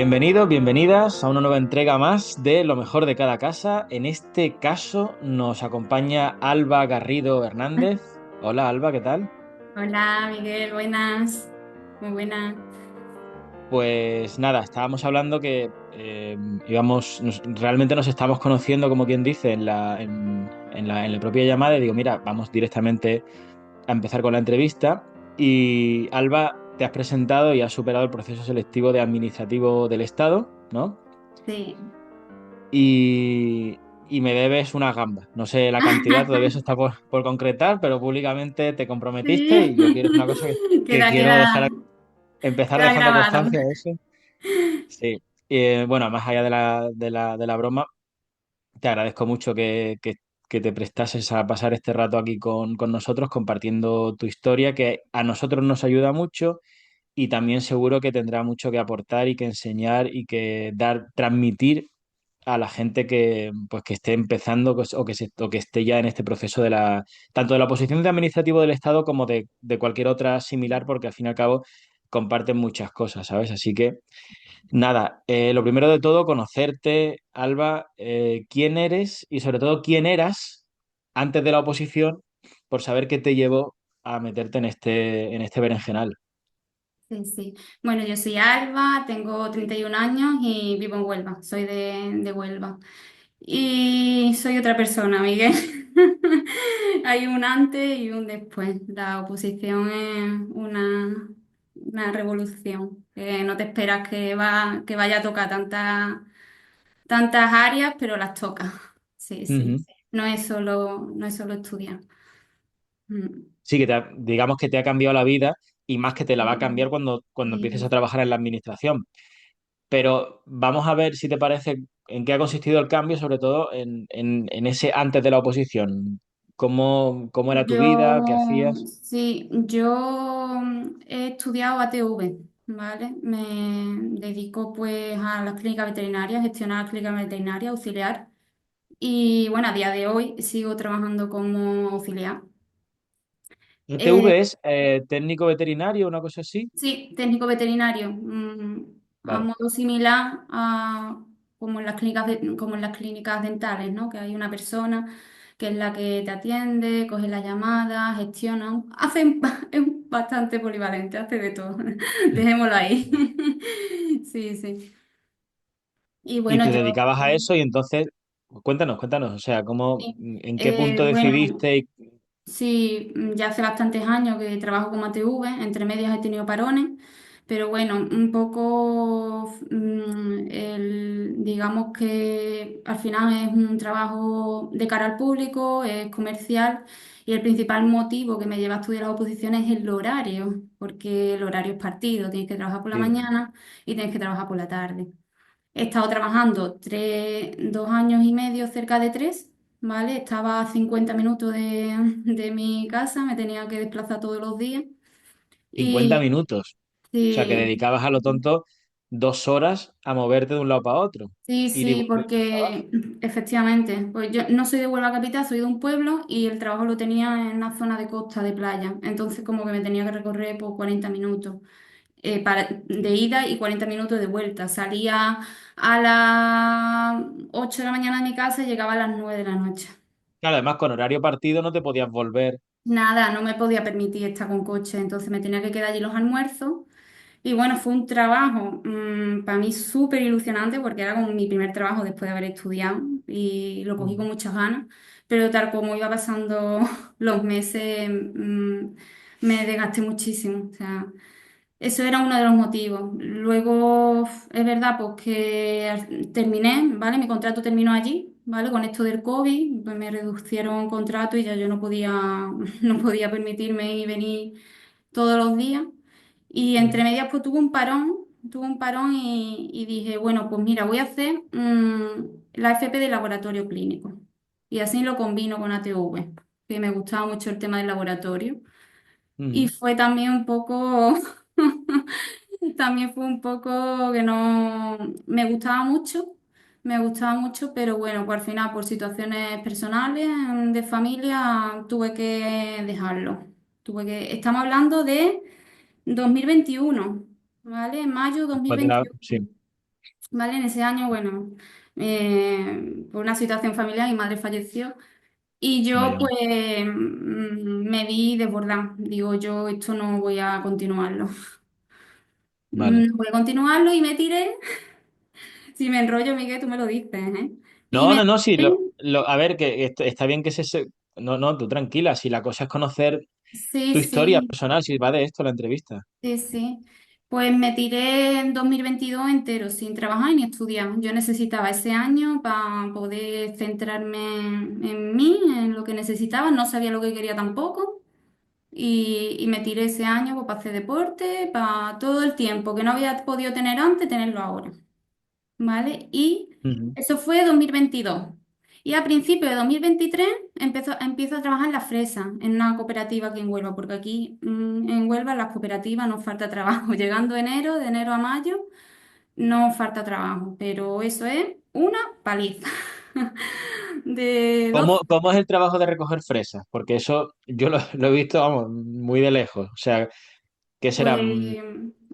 Bienvenidos, bienvenidas a una nueva entrega más de Lo mejor de cada casa. En este caso nos acompaña Alba Garrido Hernández. Hola Alba, ¿qué tal? Hola Miguel, buenas, muy buenas. Pues nada, estábamos hablando que realmente nos estamos conociendo, como quien dice, en la propia llamada y digo, mira, vamos directamente a empezar con la entrevista. Y Alba, te has presentado y has superado el proceso selectivo de administrativo del Estado, ¿no? Sí. y me debes una gamba. No sé la cantidad, todavía eso está por concretar, pero públicamente te comprometiste y yo quiero, es una cosa que, Sí, que queda, quiero queda, empezar queda dejando grabado. constancia de eso. Sí. Bueno, más allá de la broma, te agradezco mucho que te prestases a pasar este rato aquí con nosotros compartiendo tu historia, que a nosotros nos ayuda mucho y también seguro que tendrá mucho que aportar y que enseñar y que transmitir a la gente que esté empezando o que esté ya en este proceso tanto de la oposición de administrativo del Estado como de cualquier otra similar, porque al fin y al cabo comparten muchas cosas, ¿sabes? Así que nada, lo primero de todo, conocerte, Alba, quién eres y sobre todo quién eras antes de la oposición, por saber qué te llevó a meterte en este berenjenal. Sí, sí. Bueno, yo soy Alba, tengo 31 años y vivo en Huelva, soy de Huelva. Y soy otra persona, Miguel. Hay un antes y un después. La oposición es una revolución. No te esperas que vaya a tocar tantas áreas, pero las toca. Sí, sí. Ujú. No es solo estudiar. Mm. Sí, digamos que te ha cambiado la vida y más que te la va a cambiar Sí, cuando empieces a sí. trabajar en la administración. Pero vamos a ver si te parece en qué ha consistido el cambio, sobre todo en ese antes de la oposición. ¿Cómo era tu vida? ¿Qué hacías? Yo he estudiado ATV, ¿vale? Me dedico pues a las clínicas veterinarias, gestionar las clínicas veterinarias, auxiliar. Y bueno, a día de hoy sigo trabajando como auxiliar. Eh, ETV es técnico veterinario, una cosa así. Sí, técnico veterinario, a Vale. modo similar a como en las clínicas como en las clínicas dentales, ¿no? Que hay una persona que es la que te atiende, coge las llamadas, gestiona, es bastante polivalente, hace de todo. Dejémoslo ahí. Sí, sí. Y Y bueno, te yo dedicabas a eso y entonces, cuéntanos, o sea, en qué punto bueno. decidiste Sí, ya hace bastantes años que trabajo como ATV, entre medias he tenido parones, pero bueno, un poco, digamos que al final es un trabajo de cara al público, es comercial y el principal motivo que me lleva a estudiar las oposiciones es el horario, porque el horario es partido, tienes que trabajar por la Sí. mañana y tienes que trabajar por la tarde. He estado trabajando 2 años y medio, cerca de tres, ¿vale? Estaba a 50 minutos de mi casa, me tenía que desplazar todos los días. 50 Y minutos? O sea, que sí, dedicabas a lo tonto 2 horas a moverte de un lado para otro, sí, ir y sí, volver al trabajo. porque efectivamente, pues yo no soy de Huelva capital, soy de un pueblo y el trabajo lo tenía en una zona de costa, de playa. Entonces como que me tenía que recorrer por 40 minutos. De ida y 40 minutos de vuelta. Salía a las 8 de la mañana de mi casa y llegaba a las 9 de la noche. Claro, además con horario partido no te podías volver. Nada, no me podía permitir estar con coche, entonces me tenía que quedar allí los almuerzos. Y bueno, fue un trabajo para mí súper ilusionante porque era como mi primer trabajo después de haber estudiado y lo cogí Ujú. con muchas ganas, pero tal como iba pasando los meses, me desgasté muchísimo. O sea, eso era uno de los motivos. Luego, es verdad, pues que terminé, ¿vale? Mi contrato terminó allí, ¿vale? Con esto del COVID, pues me reducieron contrato y ya yo no podía, no podía permitirme ir y venir todos los días. Y entre Ujú. medias, pues tuve un parón y dije, bueno, pues mira, voy a hacer la FP de laboratorio clínico. Y así lo combino con ATV, que me gustaba mucho el tema del laboratorio. Y Ujú. fue también un poco, también fue un poco que no me gustaba mucho, pero bueno, pues al final por situaciones personales, de familia, tuve que dejarlo. Estamos hablando de 2021, ¿vale? En mayo Después de la, 2021. sí. ¿vale? En ese año, bueno, por una situación familiar, mi madre falleció y yo Vaya, pues me vi desbordada. Digo, yo esto no voy a continuarlo. vale. No voy a continuarlo y me tiré. Si me enrollo, Miguel, tú me lo dices, ¿eh? Y No, me no, no, sí, tiré. a ver, que está bien que No, no, tú tranquila, si la cosa es conocer Sí, tu historia sí. personal, si va de esto la entrevista. Sí, sí. Pues me tiré en 2022 entero sin trabajar ni estudiar. Yo necesitaba ese año para poder centrarme en mí, en lo que necesitaba. No sabía lo que quería tampoco. Y me tiré ese año pues, para hacer deporte, para todo el tiempo que no había podido tener antes, tenerlo ahora. ¿Vale? Y Ujú. eso fue 2022. Y a principios de 2023 empiezo a trabajar en la fresa, en una cooperativa aquí en Huelva, porque aquí en Huelva en las cooperativas nos falta trabajo. Llegando enero, de enero a mayo, no falta trabajo, pero eso es una paliza. De ¿Cómo, 12. cómo es el trabajo de recoger fresas? Porque eso yo lo he visto, vamos, muy de lejos. O sea, ¿qué será? Pues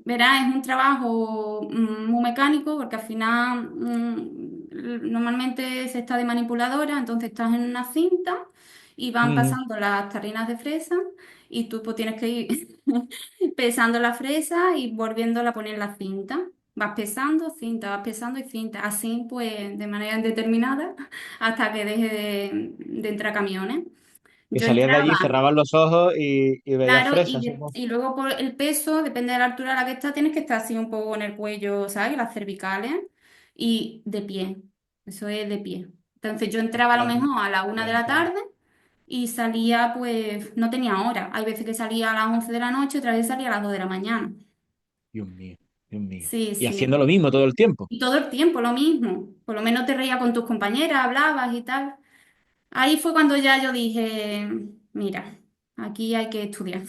verás, es un trabajo muy mecánico porque al final normalmente se está de manipuladora, entonces estás en una cinta y van Ujú. pasando las tarrinas de fresa y tú pues tienes que ir pesando la fresa y volviéndola a poner en la cinta. Vas pesando cinta, vas pesando y cinta, así pues de manera indeterminada hasta que deje de entrar camiones. Que Yo salías de allí, entraba. cerrabas los ojos y veías Claro, fresas, supongo. y luego por el peso, depende de la altura a la que estás, tienes que estar así un poco en el cuello, ¿sabes? Las cervicales y de pie. Eso es de pie. Entonces yo entraba a lo Ostras, mejor a la una de bien, la claro. tarde y salía, pues, no tenía hora. Hay veces que salía a las 11 de la noche, otras veces salía a las 2 de la mañana. Dios mío, Dios mío. Sí, Y haciendo sí. lo mismo todo el tiempo. Y todo el tiempo lo mismo. Por lo menos te reías con tus compañeras, hablabas y tal. Ahí fue cuando ya yo dije, mira, aquí hay que estudiar.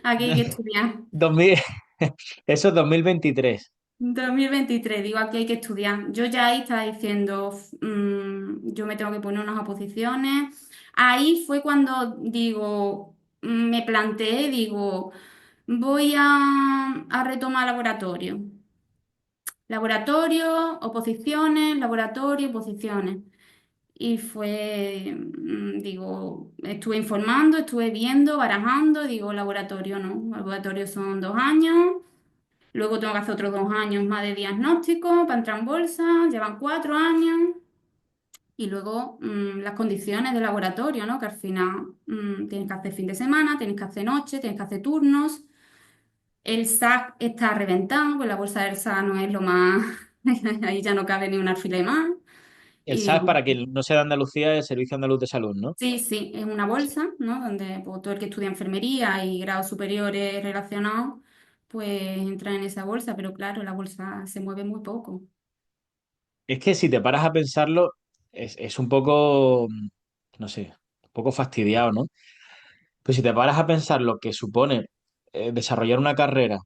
Aquí hay que estudiar. 2000, eso es 2023. 2023 digo, aquí hay que estudiar. Yo ya ahí estaba diciendo, yo me tengo que poner unas oposiciones. Ahí fue cuando digo, me planteé, digo, voy a retomar laboratorio. Laboratorio, oposiciones, laboratorio, oposiciones. Y fue, digo, estuve informando, estuve viendo, barajando, digo, laboratorio no, laboratorio son 2 años. Luego tengo que hacer otros 2 años más de diagnóstico para entrar en bolsa, llevan 4 años. Y luego las condiciones de laboratorio, ¿no? Que al final tienes que hacer fin de semana, tienes que hacer noche, tienes que hacer turnos. El SAC está reventado, pues la bolsa del SAC no es lo más... Ahí ya no cabe ni un alfiler más. El SAS, Y para quien no sea de Andalucía, es el Servicio Andaluz de Salud, ¿no? sí, sí, es una bolsa, ¿no? Donde pues, todo el que estudia enfermería y grados superiores relacionados, pues entra en esa bolsa, pero claro, la bolsa se mueve muy poco. Es que si te paras a pensarlo, es un poco, no sé, un poco fastidiado, ¿no? Pues si te paras a pensar lo que supone desarrollar una carrera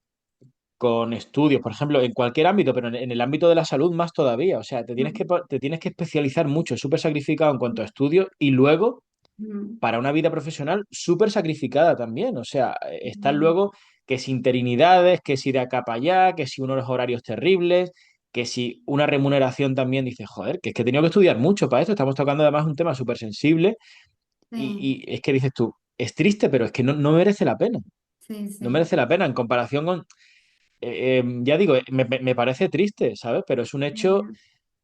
con estudios, por ejemplo, en cualquier ámbito, pero en el ámbito de la salud más todavía, o sea, Mm, te tienes que especializar mucho, es súper sacrificado en cuanto a estudios y luego mm, para una vida profesional súper sacrificada también. O sea, están mm. luego que si interinidades, que si de acá para allá, que si unos horarios terribles, que si una remuneración también, dices, joder, que es que he tenido que estudiar mucho para esto. Estamos tocando además un tema súper sensible Sí, y es que dices tú, es triste, pero es que no merece la pena. sí, No sí. merece la pena en comparación con, ya digo, me parece triste, ¿sabes? Pero es un hecho Ya,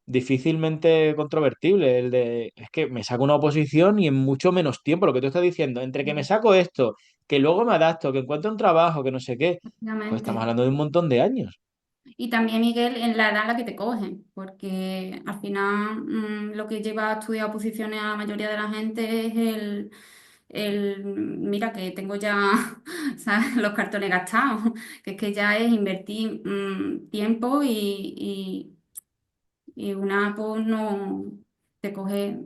difícilmente controvertible, el de, es que me saco una oposición y en mucho menos tiempo, lo que tú estás diciendo, entre que me sí, saco esto, que luego me adapto, que encuentro un trabajo, que no sé qué, pues estamos efectivamente. hablando de un montón de años. Y también, Miguel, en la edad en la que te cogen, porque al final lo que lleva a estudiar oposiciones a la mayoría de la gente es mira que tengo ya ¿sabes? Los cartones gastados, que es que ya es invertir tiempo y una pues no te coge,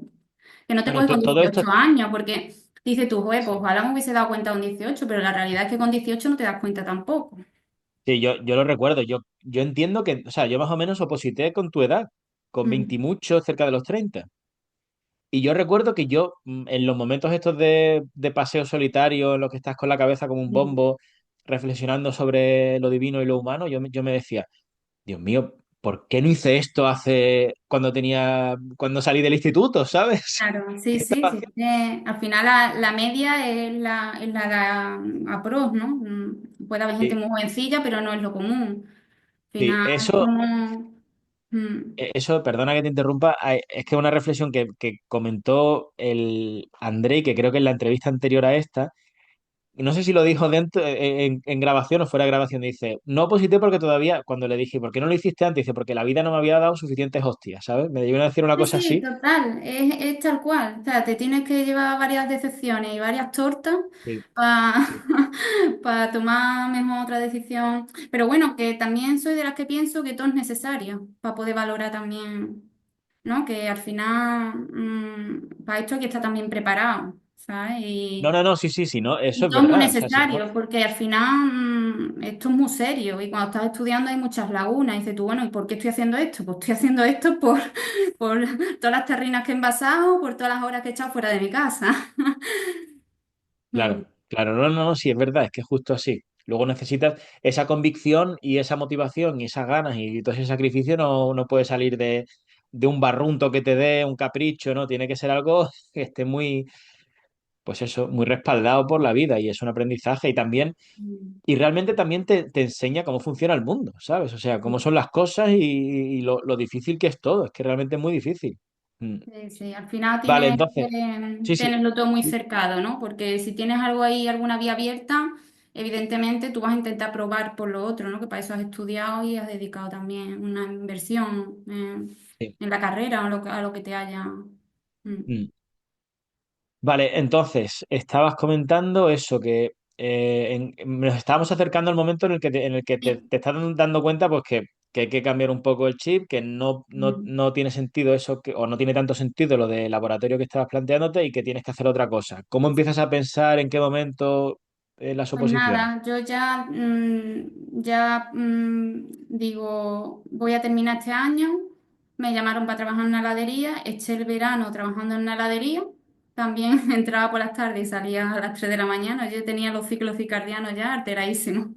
que no te Bueno, coge con todo esto, 18 años, porque dice tú, joder, pues sí. ojalá me hubiese dado cuenta con 18, pero la realidad es que con 18 no te das cuenta tampoco. Sí, yo lo recuerdo, yo entiendo que, o sea, yo más o menos oposité con tu edad, con 20 y Mm, mucho, cerca de los 30. Y yo recuerdo que yo, en los momentos estos de paseo solitario, en los que estás con la cabeza como un mm, bombo, reflexionando sobre lo divino y lo humano, yo me decía, Dios mío, ¿por qué no hice esto cuando salí del instituto, ¿sabes? Claro, sí, ¿Qué sí, estaba sí. haciendo? Al final la media es la a pros, ¿no? Puede haber gente Sí, muy jovencilla, pero no es lo común. Al sí, final es como... mm, eso, perdona que te interrumpa, es que una reflexión que comentó el Andrei, que creo que en la entrevista anterior a esta, y no sé si lo dijo dentro, en grabación o fuera de grabación, dice, no oposité porque todavía, cuando le dije, ¿por qué no lo hiciste antes? Dice, porque la vida no me había dado suficientes hostias, ¿sabes? Me debieron decir una Sí, cosa sí, así. total, es tal cual. O sea, te tienes que llevar varias decepciones y varias tortas Sí, sí. para tomar mejor otra decisión. Pero bueno, que también soy de las que pienso que todo es necesario para poder valorar también, ¿no? Que al final, para esto hay que estar también preparado, ¿sabes? No, no, no, sí, sí, sí, no, eso Y es todo es muy verdad. O sea, sí, no, necesario, porque al final esto es muy serio y cuando estás estudiando hay muchas lagunas. Y dices tú, bueno, ¿y por qué estoy haciendo esto? Pues estoy haciendo esto por todas las terrinas que he envasado, por todas las horas que he echado fuera de mi casa. Mm, claro, claro, no, no, no, sí, es verdad, es que es justo así. Luego necesitas esa convicción y esa motivación y esas ganas y todo ese sacrificio no puede salir de un barrunto que te dé un capricho, ¿no? Tiene que ser algo que esté muy, pues eso, muy respaldado por la vida y es un aprendizaje y también, mm, y realmente también te enseña cómo funciona el mundo, ¿sabes? O sea, cómo sí. son las cosas y lo difícil que es todo, es que realmente es muy difícil. Mm. Sí, sí, al final Vale, tienes que entonces, sí, sí, tenerlo todo muy cercado, ¿no? Porque si tienes algo ahí, alguna vía abierta, evidentemente tú vas a intentar probar por lo otro, ¿no? Que para eso has estudiado y has dedicado también una inversión sí. en la carrera o a lo que te haya. Mm. Vale, entonces, estabas comentando eso, que nos estábamos acercando al momento en el que Sí. te estás dando cuenta pues que hay que cambiar un poco el chip, que Mm. no tiene sentido eso, o no tiene tanto sentido lo de laboratorio que estabas planteándote y que tienes que hacer otra cosa. ¿Cómo empiezas a pensar en qué momento las Pues oposiciones? nada, yo ya digo, voy a terminar este año. Me llamaron para trabajar en una heladería, eché el verano trabajando en una heladería. También entraba por las tardes y salía a las 3 de la mañana. Yo tenía los ciclos circadianos ya alteradísimos.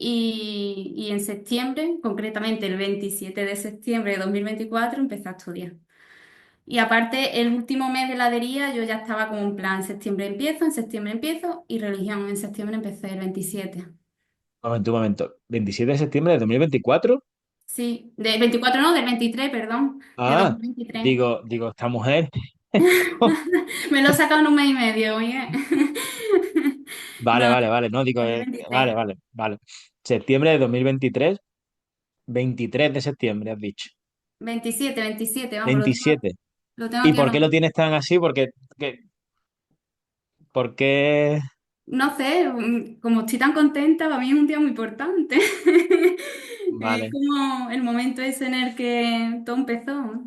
Y en septiembre, concretamente el 27 de septiembre de 2024, empecé a estudiar. Y aparte, el último mes de heladería yo ya estaba como en plan, en septiembre empiezo, y religión, en septiembre empecé el 27. Un momento. 27 de septiembre de 2024. Sí, del 24 no, del 23, perdón, de Ah, 2023. digo, esta mujer. Me lo he sacado en un mes y medio, oye. Vale, No, vale, vale. No, digo, del vale, 23. vale, vale. Septiembre de 2023, 23 de septiembre, has dicho. 27, vamos, 27. lo tengo ¿Y aquí por qué lo anotado. tienes tan así? ¿Por qué? No sé, como estoy tan contenta, para mí es un día muy importante. Es Vale. como el momento ese en el que todo empezó.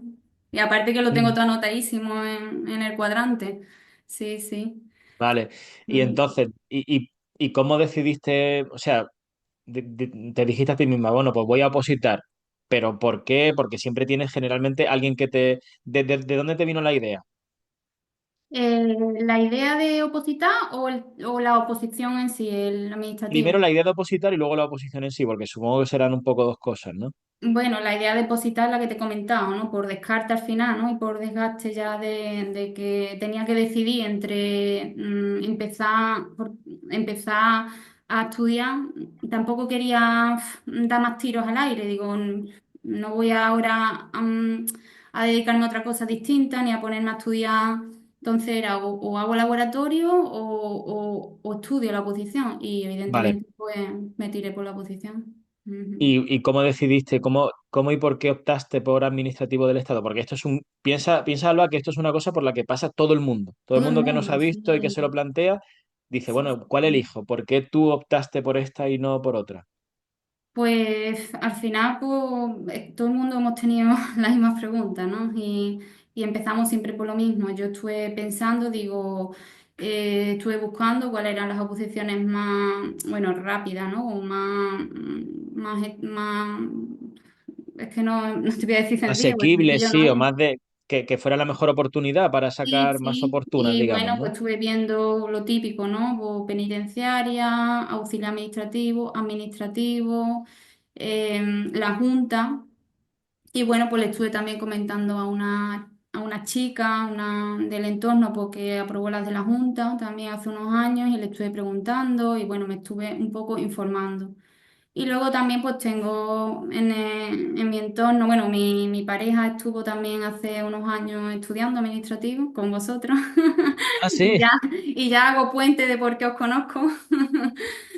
Y aparte que lo tengo Mm. todo anotadísimo en el cuadrante. Sí, sí. Vale. Y Mm. entonces, ¿y cómo decidiste? O sea, te dijiste a ti misma, bueno, pues voy a opositar. ¿Pero por qué? Porque siempre tienes generalmente alguien que te... ¿De dónde te vino la idea? ¿La idea de opositar o la oposición en sí, el Primero administrativo? la idea de opositar y luego la oposición en sí, porque supongo que serán un poco dos cosas, ¿no? Bueno, la idea de depositar es la que te he comentado, ¿no? Por descarte al final, ¿no? Y por desgaste ya de que tenía que decidir entre empezar a estudiar. Tampoco quería dar más tiros al aire. Digo, no voy ahora a dedicarme a otra cosa distinta ni a ponerme a estudiar. Entonces era o hago laboratorio o estudio la oposición. Y Vale. evidentemente pues me tiré por la oposición. Ujú. ¿Y cómo decidiste, cómo y por qué optaste por administrativo del Estado? Porque esto es piensa, Alba, que esto es una cosa por la que pasa todo el mundo. Todo el Todo el mundo que nos ha mundo, visto y que se lo sí. plantea, dice, Sí, bueno, ¿cuál sí. elijo? ¿Por qué tú optaste por esta y no por otra? Pues al final pues, todo el mundo hemos tenido las mismas preguntas, ¿no? Y empezamos siempre por lo mismo. Yo estuve pensando, digo, estuve buscando cuáles eran las oposiciones más, bueno, rápidas, ¿no? O más, es que no te voy a decir sencilla, pues Asequible, sencillo sí, o no. más de que fuera la mejor oportunidad para Sí, sacar más sí, oportunas, y digamos, bueno, ¿no? pues estuve viendo lo típico, ¿no? Pues penitenciaria, auxilio administrativo, la junta. Y bueno, pues le estuve también comentando a una chica, una del entorno, porque aprobó las de la junta también hace unos años y le estuve preguntando y bueno, me estuve un poco informando. Y luego también pues tengo en mi entorno, bueno, mi pareja estuvo también hace unos años estudiando administrativo con vosotros Ah, y sí, ya hago puente de por qué os conozco.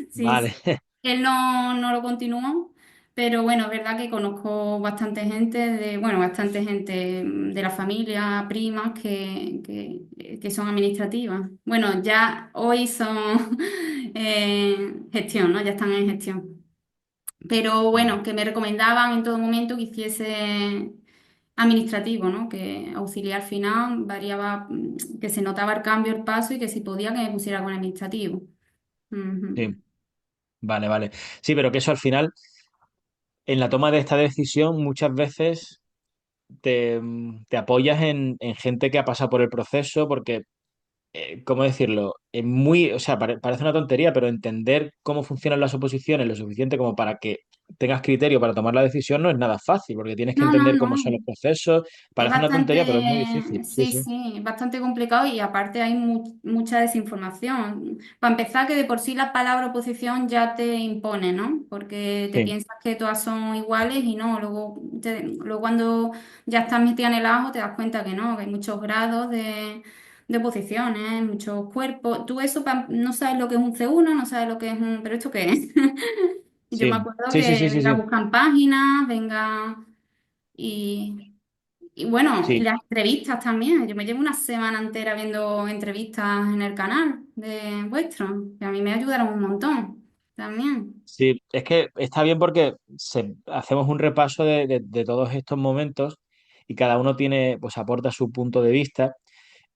Sí, vale. sí. Él no lo continuó, pero bueno, es verdad que conozco bastante gente bueno, bastante gente de la familia, primas que son administrativas. Bueno, ya hoy son gestión, ¿no? Ya están en gestión. Pero Vale. bueno, que me recomendaban en todo momento que hiciese administrativo, ¿no? Que auxiliar final variaba, que se notaba el cambio, el paso y que si podía que me pusiera con administrativo. Ujú. Sí, vale, vale. Sí, pero que eso al final, en la toma de esta decisión, muchas veces te apoyas en gente que ha pasado por el proceso, porque ¿cómo decirlo? Es muy, o sea, parece una tontería, pero entender cómo funcionan las oposiciones lo suficiente como para que tengas criterio para tomar la decisión no es nada fácil, porque tienes que No, no, entender cómo son los no. procesos. Es Parece una tontería, pero es muy bastante, difícil. Sí, sí, sí. sí, es bastante complicado y aparte hay mucha desinformación. Para empezar, que de por sí la palabra oposición ya te impone, ¿no? Porque te Sí, piensas que todas son iguales y no, luego cuando ya estás metida en el ajo te das cuenta que no, que hay muchos grados de oposiciones, muchos cuerpos. Tú eso no sabes lo que es un C1, no sabes lo que es un... ¿Pero esto qué es? Yo me sí, acuerdo sí, sí, sí, que sí, venga, sí. buscan páginas, venga... Y, y bueno, y Sí, las entrevistas también. Yo me llevo una semana entera viendo entrevistas en el canal de vuestro, que a mí me ayudaron un montón también. sí, es que está bien porque hacemos un repaso de todos estos momentos y cada uno tiene, pues aporta su punto de vista.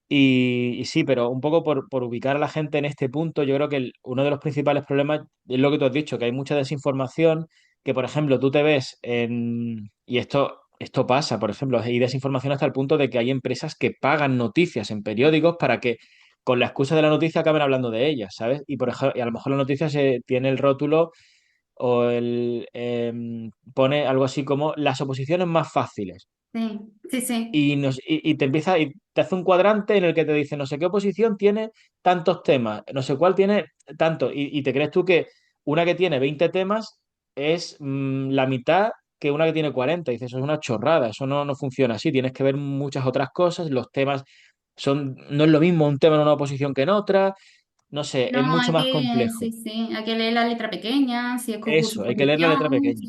Y sí, pero un poco por ubicar a la gente en este punto, yo creo que uno de los principales problemas es lo que tú has dicho, que hay mucha desinformación, que por ejemplo tú te ves en... Y esto pasa, por ejemplo, hay desinformación hasta el punto de que hay empresas que pagan noticias en periódicos para que con la excusa de la noticia acaben hablando de ellas, ¿sabes? Y, por ejemplo, y a lo mejor la noticia tiene el rótulo o pone algo así como las oposiciones más fáciles Sí, sí, sí, y te empieza y te hace un cuadrante en el que te dice no sé qué oposición tiene tantos temas, no sé cuál tiene tanto, y te crees tú que una que tiene 20 temas es la mitad que una que tiene 40. Y dices, eso es una chorrada, eso no funciona así, tienes que ver muchas otras cosas, los temas no es lo mismo un tema en una oposición que en otra, no sé, es no, mucho más sí, complejo. sí, hay que leer la letra pequeña, si es concurso Eso, hay que leer la letra oposición, pequeña.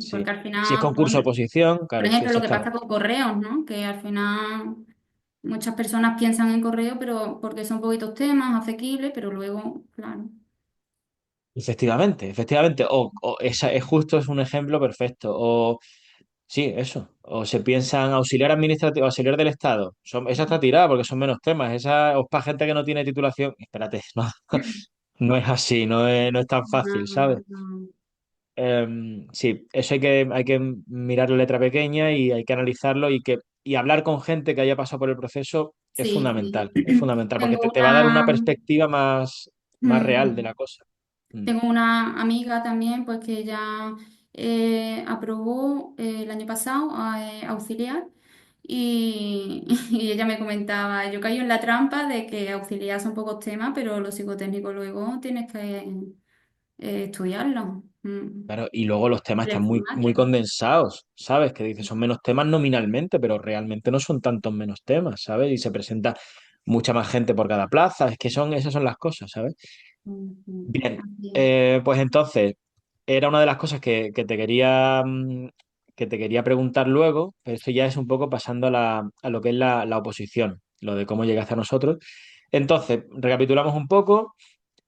porque Sí. al Si es final, concurso oposición, por claro, sí, ejemplo, lo que pasa exactamente. con correos, ¿no? Que al final muchas personas piensan en correo, pero porque son poquitos temas, asequibles, pero luego, claro. Efectivamente, efectivamente. O esa es justo, es un ejemplo perfecto. O sí, eso. O se piensan auxiliar administrativo, auxiliar del Estado. Esa está tirada porque son menos temas. Esa es para gente que no tiene titulación. Espérate, no, no es así, no es tan No, fácil, ¿sabes? no. Sí, eso hay que mirar la letra pequeña y hay que analizarlo y hablar con gente que haya pasado por el proceso Sí, sí. es fundamental, porque Tengo te va a dar una una, perspectiva más real de mm, la cosa. Mm. tengo una amiga también, pues que ella aprobó el año pasado auxiliar y, y ella me comentaba, yo caí en la trampa de que auxiliar son pocos temas, pero los psicotécnicos luego tienes que estudiarlos. Claro, y luego los temas La están muy, muy informática. condensados, ¿sabes? Que dices, son menos temas nominalmente, pero realmente no son tantos menos temas, ¿sabes? Y se presenta mucha más gente por cada plaza, es que esas son las cosas, ¿sabes? Bien, Así es. pues entonces, era una de las cosas que te quería preguntar luego, pero esto ya es un poco pasando a lo que es la oposición, lo de cómo llegaste a nosotros. Entonces, recapitulamos un poco.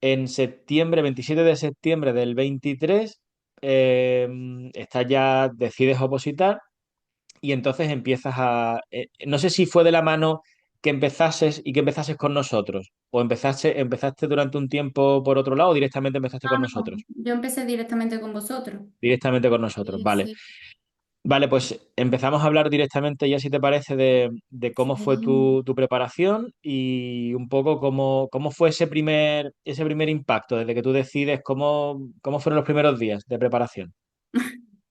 En septiembre, 27 de septiembre del 23, estás ya, decides opositar y entonces no sé si fue de la mano que empezases con nosotros o empezaste durante un tiempo por otro lado o directamente empezaste con No, nosotros. yo empecé directamente con vosotros. Directamente con nosotros, Sí, vale. sí, Vale, pues empezamos a hablar directamente ya, si te parece, de cómo fue sí. tu preparación y un poco cómo fue ese primer impacto desde que tú decides, cómo fueron los primeros días de preparación.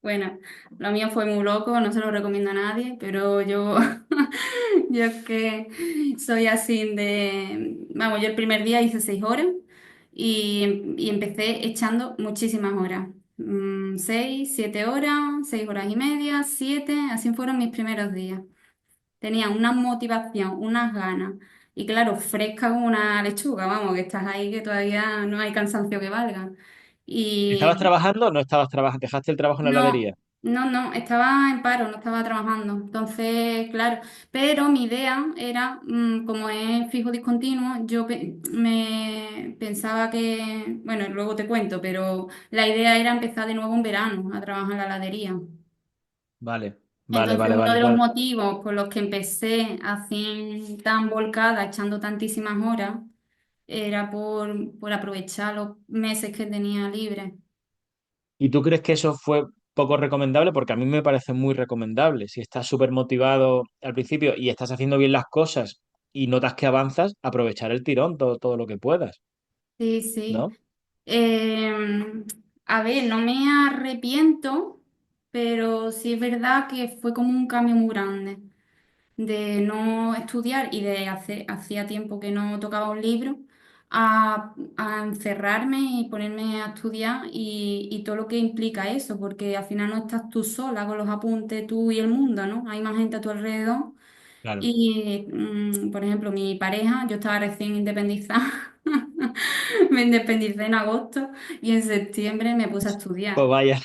Bueno, lo mío fue muy loco, no se lo recomiendo a nadie, pero yo, yo es que soy así de, vamos, yo el primer día hice 6 horas y empecé echando muchísimas horas. 6, 7 horas, 6 horas y media, 7, así fueron mis primeros días. Tenía una motivación, unas ganas y claro, fresca como una lechuga, vamos, que estás ahí que todavía no hay cansancio que valga. ¿Estabas Y trabajando o no estabas trabajando? ¿Dejaste el trabajo en la heladería? no, no, no, estaba en paro, no estaba trabajando. Entonces, claro, pero mi idea era, como es fijo discontinuo, me pensaba que, bueno, luego te cuento, pero la idea era empezar de nuevo en verano a trabajar en la heladería. Vale, vale, Entonces, vale, uno vale, de los claro. motivos por los que empecé así tan volcada, echando tantísimas horas, era por aprovechar los meses que tenía libres. ¿Y tú crees que eso fue poco recomendable? Porque a mí me parece muy recomendable. Si estás súper motivado al principio y estás haciendo bien las cosas y notas que avanzas, aprovechar el tirón todo lo que puedas, Sí, sí. ¿no? Eh, a ver, no me arrepiento, pero sí es verdad que fue como un cambio muy grande de no estudiar y de hacía tiempo que no tocaba un libro a encerrarme y ponerme a estudiar y todo lo que implica eso, porque al final no estás tú sola con los apuntes, tú y el mundo, ¿no? Hay más gente a tu alrededor Claro. y, por ejemplo, mi pareja, yo estaba recién independizada, me independicé en agosto y en septiembre me puse a Pues estudiar. vaya,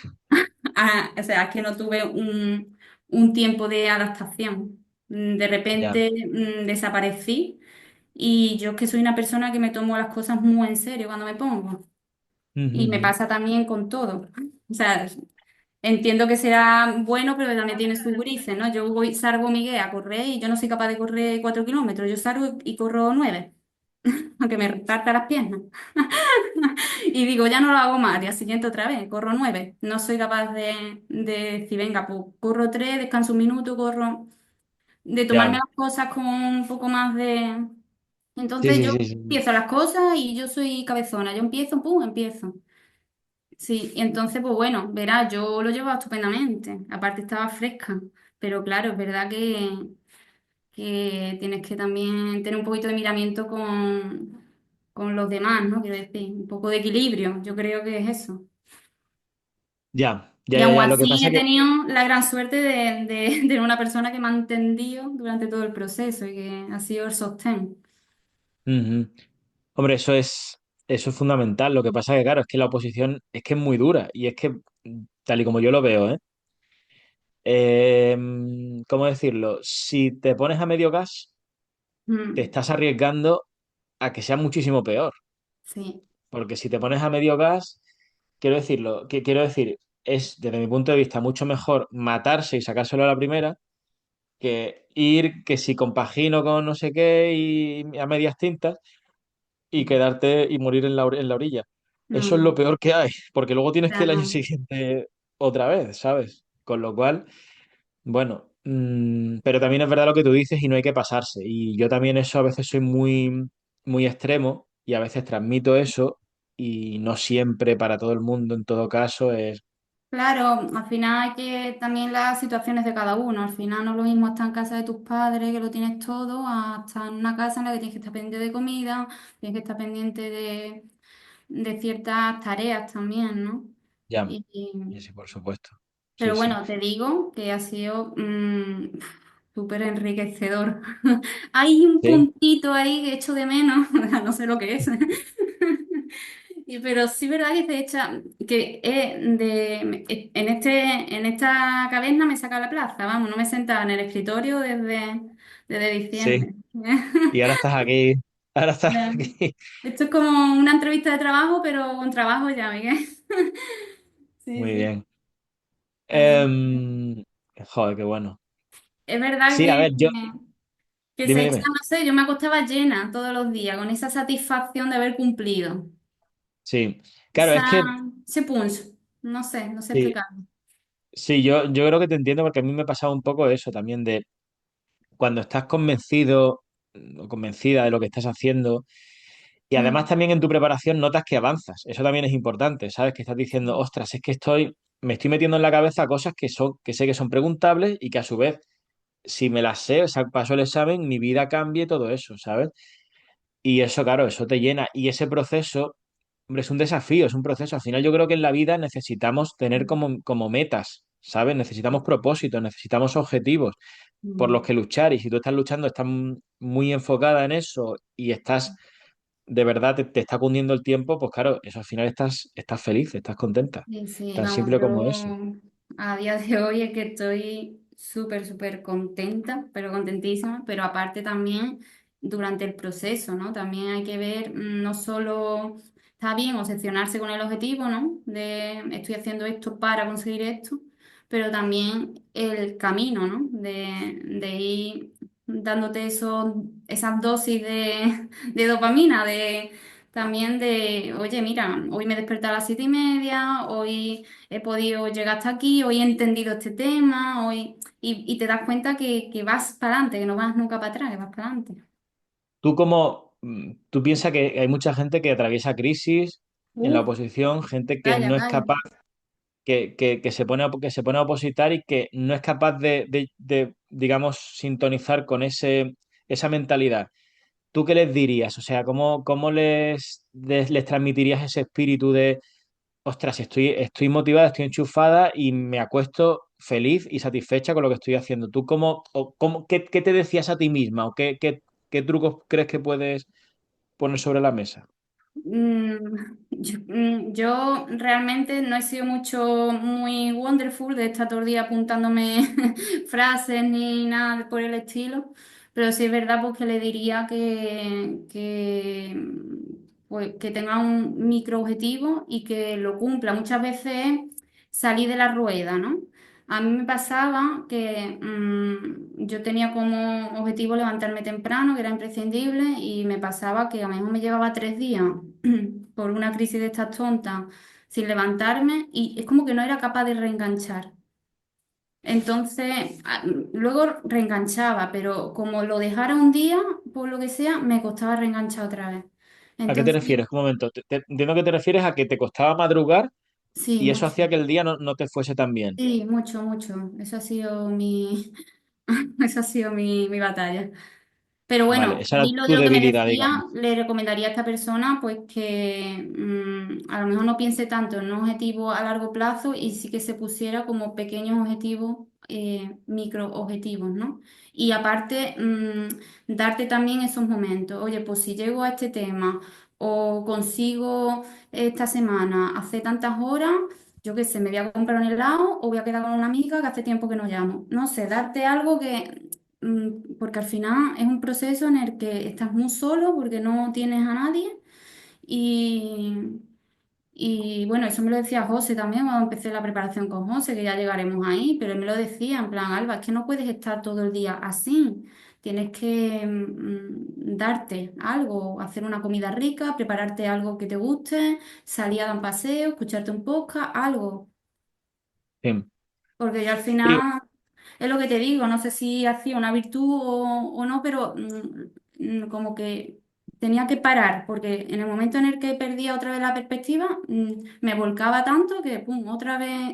O sea, es que no tuve un tiempo de adaptación. De ya. repente, desaparecí y yo es que soy una persona que me tomo las cosas muy en serio cuando me pongo. Ujú, Y me ujú. pasa también con todo. O sea, entiendo que será bueno, pero también tiene sus grises, ¿no? Yo voy, salgo, Miguel, a correr y yo no soy capaz de correr 4 kilómetros. Yo salgo y corro 9, aunque me parta las piernas. Y digo, ya no lo hago más, al día siguiente otra vez, corro 9. No soy capaz de decir, venga, pues corro 3, descanso un minuto, corro, de tomarme Ya. las cosas con un poco más de... Sí, Entonces sí, yo sí, sí. empiezo las cosas y yo soy cabezona, yo empiezo, pum, empiezo. Sí, y entonces, pues bueno, verás, yo lo llevaba estupendamente, aparte estaba fresca, pero claro, es verdad que tienes que también tener un poquito de miramiento con los demás, ¿no? Quiero decir, un poco de equilibrio, yo creo que es eso. Ya, ya, Y ya, aún ya. Lo que así pasa he que... tenido la gran suerte de tener una persona que me ha entendido durante todo el proceso y que ha sido el sostén. Ujú. Hombre, eso es fundamental. Lo que pasa que, claro, es que la oposición es que es muy dura y es que, tal y como yo lo veo, ¿eh? ¿Cómo decirlo? Si te pones a medio gas, te Mm, estás arriesgando a que sea muchísimo peor. sí, Porque si te pones a medio gas, quiero decir, es desde mi punto de vista mucho mejor matarse y sacárselo a la primera que ir que si compagino con no sé qué y a medias tintas y quedarte y morir en la orilla. no, Eso es lo no, peor que hay, porque luego tienes que el año claro. siguiente otra vez, ¿sabes? Con lo cual, bueno, pero también es verdad lo que tú dices y no hay que pasarse. Y yo también eso a veces soy muy, muy extremo y a veces transmito eso y no siempre para todo el mundo en todo caso es, Claro, al final hay que también las situaciones de cada uno. Al final no es lo mismo estar en casa de tus padres, que lo tienes todo, a estar en una casa en la que tienes que estar pendiente de comida, tienes que estar pendiente de ciertas tareas también, ¿no? ya, Y, y sí, por supuesto. Sí, pero sí. bueno, te digo que ha sido súper enriquecedor. Hay un Sí, puntito ahí que echo de menos, no sé lo que es. Pero sí es verdad que se echa, que en esta caverna me saca la plaza, vamos, no me sentaba en el escritorio desde sí. diciembre. Y ahora estás aquí, ahora estás Ya. aquí. Esto es como una entrevista de trabajo, pero con trabajo ya, Miguel. Sí, Muy sí. bien. Así. Em, joder, qué bueno. Es verdad Sí, a ver, que se dime, echa, dime. no sé, yo me acostaba llena todos los días, con esa satisfacción de haber cumplido. Sí, claro, Esa, es que ese punch, no sé sí, explicarlo. sí, yo creo que te entiendo porque a mí me pasaba un poco eso también de cuando estás convencido o convencida de lo que estás haciendo y además Mm, también en tu preparación notas que avanzas. Eso también es importante, ¿sabes? Que estás diciendo, sí. ostras, es que estoy. me estoy metiendo en la cabeza cosas que sé que son preguntables y que a su vez, si me las sé, o sea, paso el examen, mi vida cambie y todo eso, ¿sabes? Y eso, claro, eso te llena. Y ese proceso, hombre, es un desafío, es un proceso. Al final yo creo que en la vida necesitamos tener como metas, ¿sabes? Necesitamos propósitos, necesitamos objetivos por los Mm, que luchar. Y si tú estás luchando, estás muy enfocada en eso y estás, de verdad, te está cundiendo el tiempo, pues claro, eso al final estás feliz, estás contenta. sí, sí, Tan vamos, simple como eso. yo a día de hoy es que estoy súper, súper contenta, pero contentísima, pero aparte también durante el proceso, ¿no? También hay que ver, no solo está bien obsesionarse con el objetivo, ¿no? De estoy haciendo esto para conseguir esto, pero también el camino, ¿no? De ir dándote esas dosis de dopamina, también de, oye, mira, hoy me he despertado a las 7:30, hoy he podido llegar hasta aquí, hoy he entendido este tema, y te das cuenta que vas para adelante, que no vas nunca para atrás, que vas para adelante. Tú piensas que hay mucha gente que atraviesa crisis en la Uf, oposición, gente que calla, no es calla. capaz que se pone a opositar y que no es capaz digamos, sintonizar con esa mentalidad. ¿Tú qué les dirías? O sea, ¿cómo les transmitirías ese espíritu de, ostras, estoy motivada, estoy enchufada y me acuesto feliz y satisfecha con lo que estoy haciendo? ¿Tú qué te decías a ti misma o qué trucos crees que puedes poner sobre la mesa? Yo realmente no he sido mucho muy wonderful de estar todo el día apuntándome frases ni nada por el estilo, pero sí es verdad pues, que le diría pues, que tenga un micro objetivo y que lo cumpla. Muchas veces salí de la rueda, ¿no? A mí me pasaba que yo tenía como objetivo levantarme temprano, que era imprescindible, y me pasaba que a lo mejor me llevaba 3 días por una crisis de estas tontas sin levantarme y es como que no era capaz de reenganchar. Entonces, luego reenganchaba, pero como lo dejara un día, por lo que sea, me costaba reenganchar otra vez. ¿A qué te Entonces, refieres? Un momento. Entiendo que te refieres a que te costaba madrugar sí, y eso mucho. hacía que el día no te fuese tan bien. Sí, mucho, mucho. Eso ha sido esa ha sido mi batalla. Pero Vale, bueno, esa al era hilo de tu lo que me debilidad, decía, digamos. le recomendaría a esta persona pues que a lo mejor no piense tanto en un objetivo a largo plazo y sí que se pusiera como pequeños objetivos, micro objetivos, ¿no? Y aparte, darte también esos momentos. Oye, pues si llego a este tema o consigo esta semana hace tantas horas, yo qué sé, me voy a comprar un helado o voy a quedar con una amiga que hace tiempo que no llamo. No sé, darte algo porque al final es un proceso en el que estás muy solo porque no tienes a nadie y, y bueno, eso me lo decía José también cuando empecé la preparación con José, que ya llegaremos ahí, pero él me lo decía en plan, Alba, es que no puedes estar todo el día así, tienes que darte algo, hacer una comida rica, prepararte algo que te guste, salir a dar un paseo, escucharte un podcast, algo, Sí. porque yo al Sí, final... Es lo que te digo, no sé si hacía una virtud o no, pero como que tenía que parar, porque en el momento en el que perdía otra vez la perspectiva, me volcaba tanto que, pum, otra vez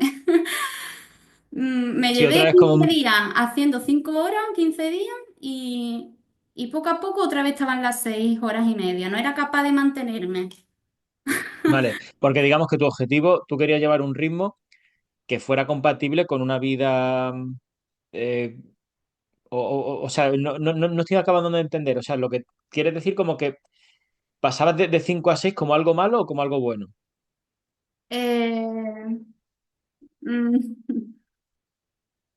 me sí, otra llevé vez 15 días haciendo 5 horas, 15 días, y poco a poco otra vez estaban las 6 horas y media. No era capaz de mantenerme. Vale, porque digamos que tu objetivo, tú querías llevar un ritmo que fuera compatible con una vida, eh, o sea, no estoy acabando de entender, o sea, lo que quieres decir como que pasabas de 5 a 6 como algo malo o como algo bueno. Eh, mm,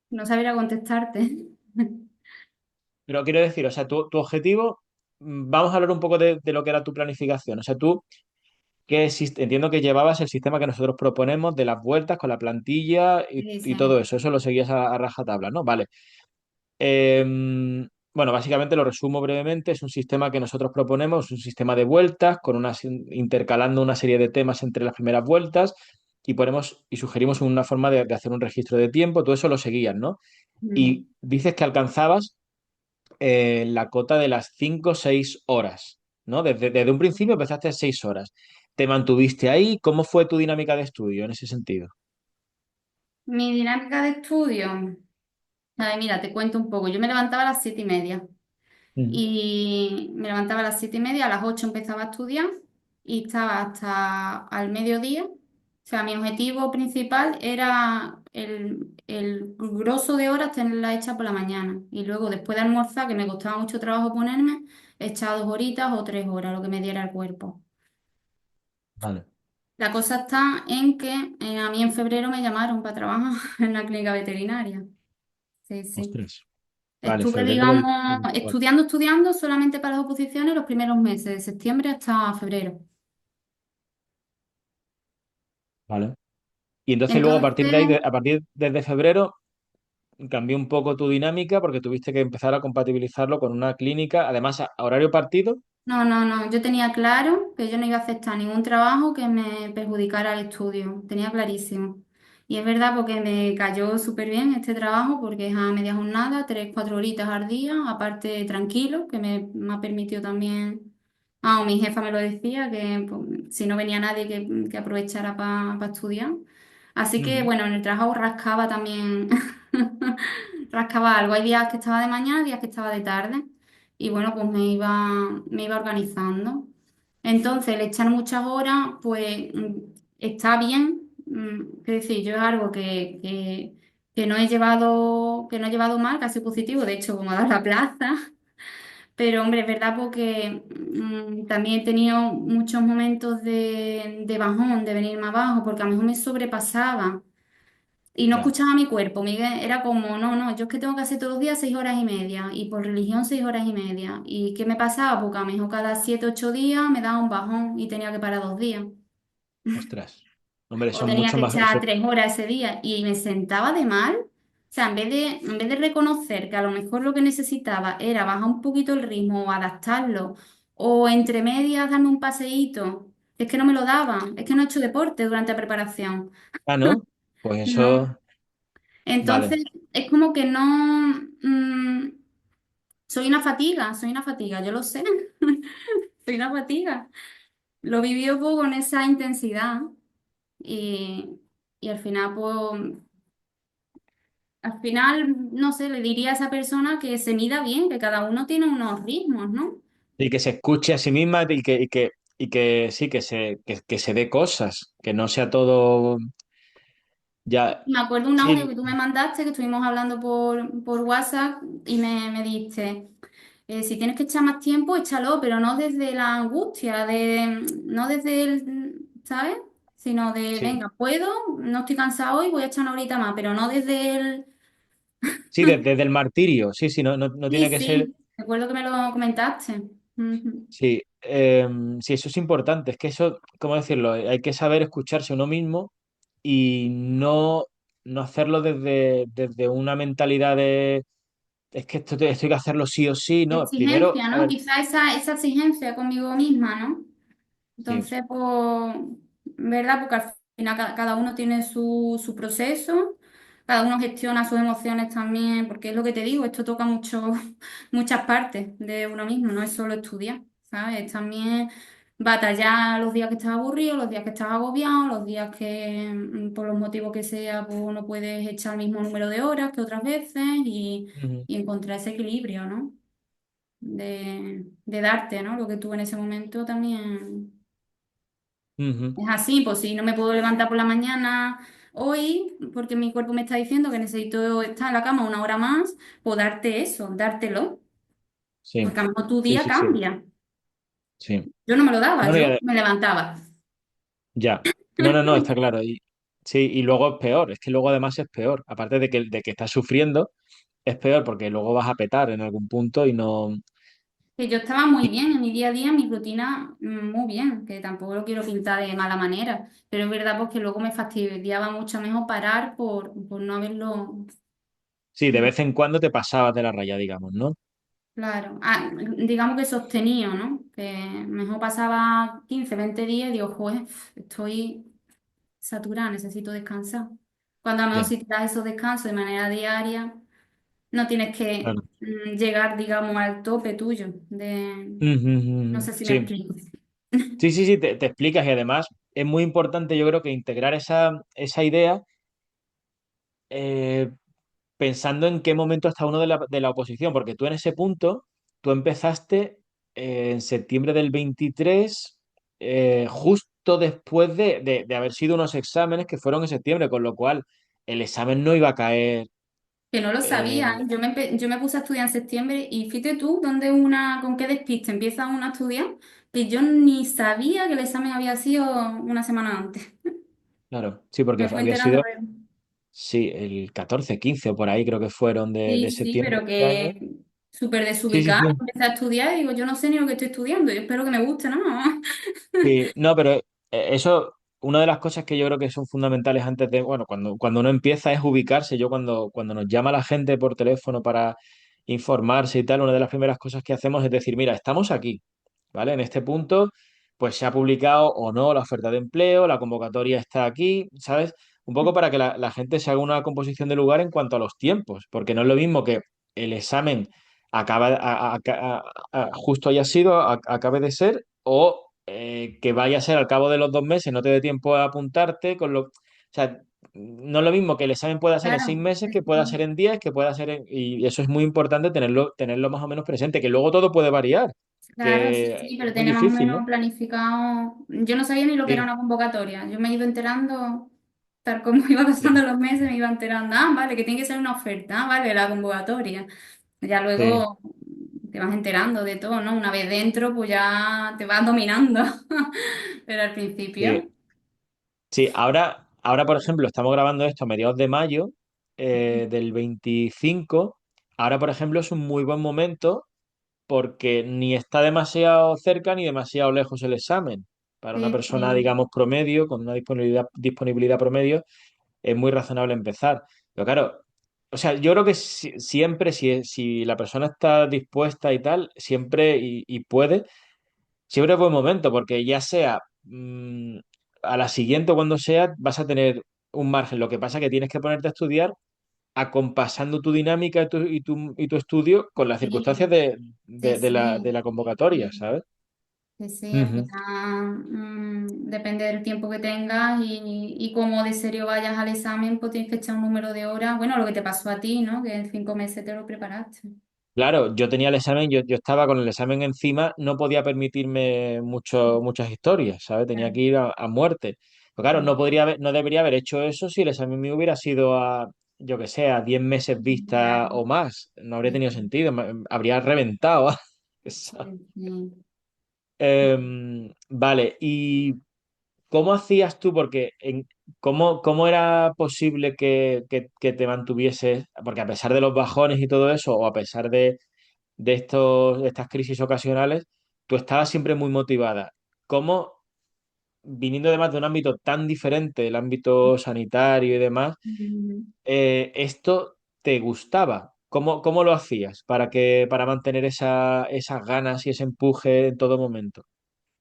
no sabría contestarte. Pero quiero decir, o sea, tu objetivo, vamos a hablar un poco de lo que era tu planificación, o sea, tú, entiendo que llevabas el sistema que nosotros proponemos de las vueltas con la plantilla Sí, y sí. todo eso, eso lo seguías a rajatabla, ¿no? Vale. Eh, bueno, básicamente lo resumo brevemente. Es un sistema que nosotros proponemos, un sistema de vueltas, intercalando una serie de temas entre las primeras vueltas y ponemos y sugerimos una forma de hacer un registro de tiempo. Todo eso lo seguías, ¿no? Mm. Y dices que alcanzabas la cota de las 5 o 6 horas, ¿no? Desde un principio empezaste a 6 horas. ¿Te mantuviste ahí? ¿Cómo fue tu dinámica de estudio en ese sentido? Mi dinámica de estudio. A ver, mira, te cuento un poco. Yo me levantaba a las 7:30 Ujú. y me levantaba a las 7:30, a las 8 empezaba a estudiar y estaba hasta al mediodía. O sea, mi objetivo principal era el grosso de horas tenerla hecha por la mañana y luego después de almorzar, que me costaba mucho trabajo ponerme, echar 2 horitas o 3 horas, lo que me diera el cuerpo. Vale, La cosa está en que a mí en febrero me llamaron para trabajar en la clínica veterinaria. Sí, sí. ostras. Vale, Estuve, febrero digamos, 24. estudiando solamente para las oposiciones los primeros meses, de septiembre hasta febrero. Vale. Y entonces luego a partir de ahí, Entonces, a partir desde febrero, cambió un poco tu dinámica porque tuviste que empezar a compatibilizarlo con una clínica, además a horario partido. no, no, no, yo tenía claro que yo no iba a aceptar ningún trabajo que me perjudicara el estudio, tenía clarísimo. Y es verdad porque me cayó súper bien este trabajo porque es a media jornada, 3, 4 horitas al día, aparte tranquilo, que me ha permitido también, mi jefa me lo decía, que pues, si no venía nadie que aprovechara para estudiar. Así que Ujú. bueno, en el trabajo rascaba también, rascaba algo. Hay días que estaba de mañana, días que estaba de tarde. Y bueno, pues me iba organizando. Entonces, el echar muchas horas, pues está bien. Quiero decir, yo es algo que no he llevado mal, casi positivo, de hecho, como a dar la plaza. Pero hombre, es verdad porque también he tenido muchos momentos de bajón, de venir más abajo, porque a lo mejor me sobrepasaba. Y no Ya, escuchaba a mi cuerpo, Miguel, era como, no, no, yo es que tengo que hacer todos los días 6 horas y media, y por religión 6 horas y media. ¿Y qué me pasaba? Porque a lo mejor cada 7, 8 días me daba un bajón y tenía que parar 2 días. ostras. Hombre, O son tenía mucho que más. echar 3 horas ese día y me sentaba de mal. O sea, en vez de reconocer que a lo mejor lo que necesitaba era bajar un poquito el ritmo o adaptarlo, o entre medias darme un paseíto, es que no me lo daba, es que no he hecho deporte durante la preparación. Ah, ¿no? Pues No. eso, vale. Entonces, es como que no, soy una fatiga, yo lo sé, soy una fatiga. Lo viví un poco con esa intensidad y, y no sé, le diría a esa persona que se mida bien, que cada uno tiene unos ritmos, ¿no? Y que se escuche a sí misma y que sí, que se dé cosas, que no sea todo ya. Me acuerdo un audio Sí, que tú me mandaste, que estuvimos hablando por WhatsApp y me diste, si tienes que echar más tiempo, échalo, pero no desde la angustia, no desde ¿sabes? Sino de, sí, venga, puedo, no estoy cansado hoy, voy a echar una horita más, pero no desde el... sí, desde el martirio, sí, sí, no, no, no Sí, tiene que ser. sí, recuerdo que me lo comentaste. Ujú. Sí, sí, eso es importante. Es que eso, ¿cómo decirlo? Hay que saber escucharse a uno mismo y no hacerlo desde una mentalidad de es que esto hay que hacerlo sí o sí, ¿no? Primero, Exigencia, a ¿no? ver, Quizá esa exigencia conmigo misma, ¿no? sí. Entonces, pues, ¿verdad? Porque al final cada uno tiene su proceso, cada uno gestiona sus emociones también, porque es lo que te digo, esto toca muchas partes de uno mismo, no es solo estudiar, ¿sabes? Es también batallar los días que estás aburrido, los días que estás agobiado, los días que, por los motivos que sea, pues no puedes echar el mismo número de horas que otras veces Ujú, y encontrar ese equilibrio, ¿no? De darte, ¿no? Lo que tú en ese momento también. ujú, Es así, pues si no me puedo levantar por la mañana hoy, porque mi cuerpo me está diciendo que necesito estar en la cama una hora más, pues darte eso, dártelo, sí, porque a lo mejor tu sí, día sí, sí, cambia. sí. Yo no me lo daba, No, no, yo me levantaba. ya. No, no, no, está claro. Y, sí, y luego es peor, es que luego además es peor. Aparte de que estás sufriendo, es peor porque luego vas a petar en algún punto y no. Que yo estaba muy bien en mi día a día, en mi rutina, muy bien, que tampoco lo quiero pintar de mala manera, pero es verdad pues que luego me fastidiaba mucho mejor parar por no haberlo. Sí, de vez en cuando te pasabas de la raya, digamos, ¿no? Claro, digamos que sostenido, ¿no? Que mejor pasaba 15, 20 días y digo, joder, estoy saturada, necesito descansar. Cuando a lo mejor Ya, si te das esos descansos de manera diaria, no tienes que claro. llegar, digamos, al tope tuyo. Ujú, ujú, No ujú. sé si me Sí, explico. sí, sí, sí, te explicas y además es muy importante, yo creo que integrar esa idea eh, pensando en qué momento está uno de la oposición, porque tú en ese punto, tú empezaste en septiembre del 23, justo después de haber sido unos exámenes que fueron en septiembre, con lo cual el examen no iba a caer. Que no lo sabía, eh, ¿eh? Yo me puse a estudiar en septiembre y fíjate tú, con qué despiste empieza uno a estudiar, que yo ni sabía que el examen había sido una semana antes. claro, sí, porque Me fue había enterando sido, luego. sí, el 14 15 o por ahí creo que fueron de Sí, sí, septiembre pero de este año. que súper Sí, sí, desubicada. sí. Empecé a estudiar y digo, yo no sé ni lo que estoy estudiando, yo espero que me guste, ¿no? Sí, no, pero eso, una de las cosas que yo creo que son fundamentales antes de, bueno, cuando uno empieza es ubicarse. Yo cuando nos llama la gente por teléfono para informarse y tal, una de las primeras cosas que hacemos es decir, mira, estamos aquí, ¿vale? En este punto, pues se ha publicado o no la oferta de empleo, la convocatoria está aquí, ¿sabes? Un poco para que la gente se haga una composición de lugar en cuanto a los tiempos, porque no es lo mismo que el examen acaba, justo haya sido, acabe de ser, o que vaya a ser al cabo de los 2 meses, no te dé tiempo a apuntarte, o sea, no es lo mismo que el examen pueda ser en seis Claro, meses, que sí, pueda ser en 10, que pueda ser y eso es muy importante tenerlo más o menos presente, que luego todo puede variar, claro, sí, que sí, es pero muy tenía más o difícil, ¿no? menos planificado. Yo no sabía ni lo que era Sí, una convocatoria. Yo me iba enterando, tal como iba pasando sí, los meses, me iba enterando, ah, vale, que tiene que ser una oferta, ah, vale, la convocatoria. Ya sí, luego te vas enterando de todo, ¿no? Una vez dentro, pues ya te vas dominando. Pero al sí. principio, Sí, ahora, por ejemplo, estamos grabando esto a mediados de mayo del 25. Ahora, por ejemplo, es un muy buen momento porque ni está demasiado cerca ni demasiado lejos el examen. Para una sí, persona, sí, digamos, promedio, con una disponibilidad promedio, es muy razonable empezar. Pero claro, o sea, yo creo que siempre, si la persona está dispuesta y tal, siempre y puede. Siempre es buen momento, porque ya sea a la siguiente o cuando sea, vas a tener un margen. Lo que pasa es que tienes que ponerte a estudiar acompasando tu dinámica y tu estudio con las circunstancias sí, sí, de sí. la convocatoria, Sí. ¿sabes? Sí, sí, al Ujú. final depende del tiempo que tengas y cómo de serio vayas al examen, pues tienes que echar un número de horas. Bueno, lo que te pasó a ti, ¿no? Que en 5 meses te lo preparaste. Claro, yo tenía el examen, yo estaba con el examen encima, no podía permitirme muchas historias, ¿sabes? Tenía que Claro. ir a muerte. Pero claro, Sí, no debería haber hecho eso si el examen mío hubiera sido yo que sé, a 10 meses vista claro. o más. No habría Sí, tenido sí, sentido, habría reventado. sí, sí. Vale, ¿y cómo hacías tú? Porque ¿cómo era posible que te mantuvieses? Porque a pesar de los bajones y todo eso, o a pesar de estas crisis ocasionales, tú estabas siempre muy motivada. ¿Cómo, viniendo además de un ámbito tan diferente, el ámbito sanitario y demás, Mm, esto te gustaba? ¿Cómo lo hacías para mantener esas ganas y ese empuje en todo momento?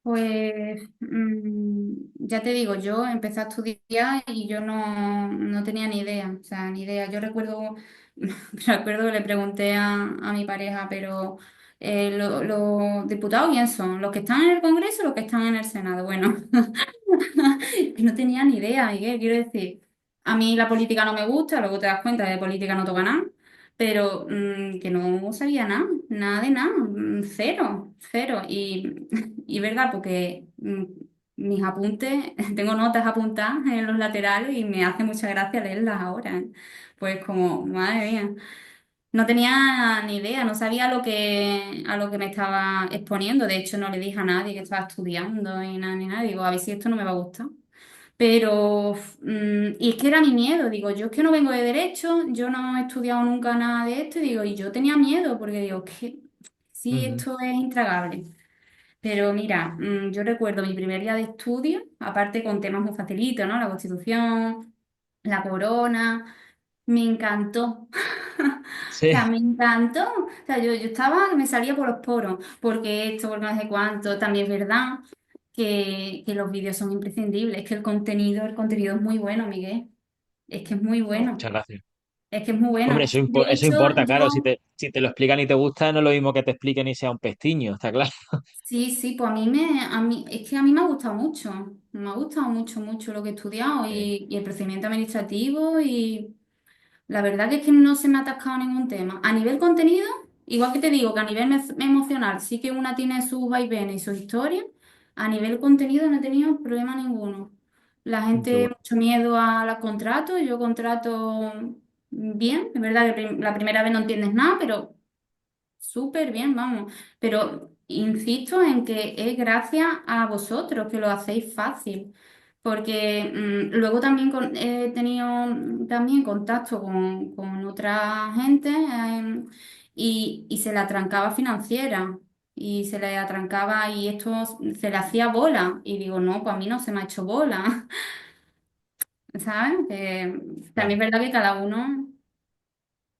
Pues ya te digo, yo empecé a estudiar y yo no tenía ni idea, o sea, ni idea. Yo recuerdo, recuerdo que le pregunté a mi pareja, pero los diputados, ¿quién son? ¿Los que están en el Congreso o los que están en el Senado? Bueno, que no tenía ni idea, Miguel, quiero decir, a mí la política no me gusta, luego te das cuenta de política no toca nada, pero que no sabía nada, nada de nada, cero, cero. Y verdad, porque mis apuntes, tengo notas apuntadas en los laterales y me hace mucha gracia leerlas ahora, ¿eh? Pues como, madre mía. No tenía ni idea, no sabía a lo que me estaba exponiendo. De hecho, no le dije a nadie que estaba estudiando y nada, ni nada. Digo, a ver si esto no me va a gustar. Pero, y es que era mi miedo. Digo, yo es que no vengo de derecho, yo no he estudiado nunca nada de esto. Y digo, y yo tenía miedo porque digo, que sí, Ujú. esto es intragable. Pero mira, yo recuerdo mi primer día de estudio, aparte con temas muy facilitos, ¿no? La Constitución, la corona. Me encantó. O sea, Sí. me encantó. O sea, yo estaba, me salía por los poros, porque esto, porque no sé cuánto. También es verdad que los vídeos son imprescindibles, que el contenido es muy bueno, Miguel. Es que es muy Oh, bueno. muchas gracias. Es que es muy bueno. Hombre, De eso hecho, importa, claro. Si yo, te lo explican y te gusta, no es lo mismo que te expliquen y sea un pestiño, está claro. sí, sí, pues es que a mí me ha gustado mucho. Me ha gustado mucho, mucho lo que he estudiado Sí. y el procedimiento administrativo. La verdad que es que no se me ha atascado ningún tema. A nivel contenido, igual que te digo que a nivel emocional sí que una tiene sus vaivenes y su historia, a nivel contenido no he tenido problema ninguno. La Qué gente bueno. mucho miedo a los contratos, yo contrato bien, es verdad que la primera vez no entiendes nada, pero súper bien, vamos. Pero insisto en que es gracias a vosotros que lo hacéis fácil. Porque luego también he tenido también contacto con otra gente y se la atrancaba financiera y se le atrancaba y esto se le hacía bola. Y digo, no, pues a mí no se me ha hecho bola, ¿sabes? Que también Claro. es verdad que cada uno.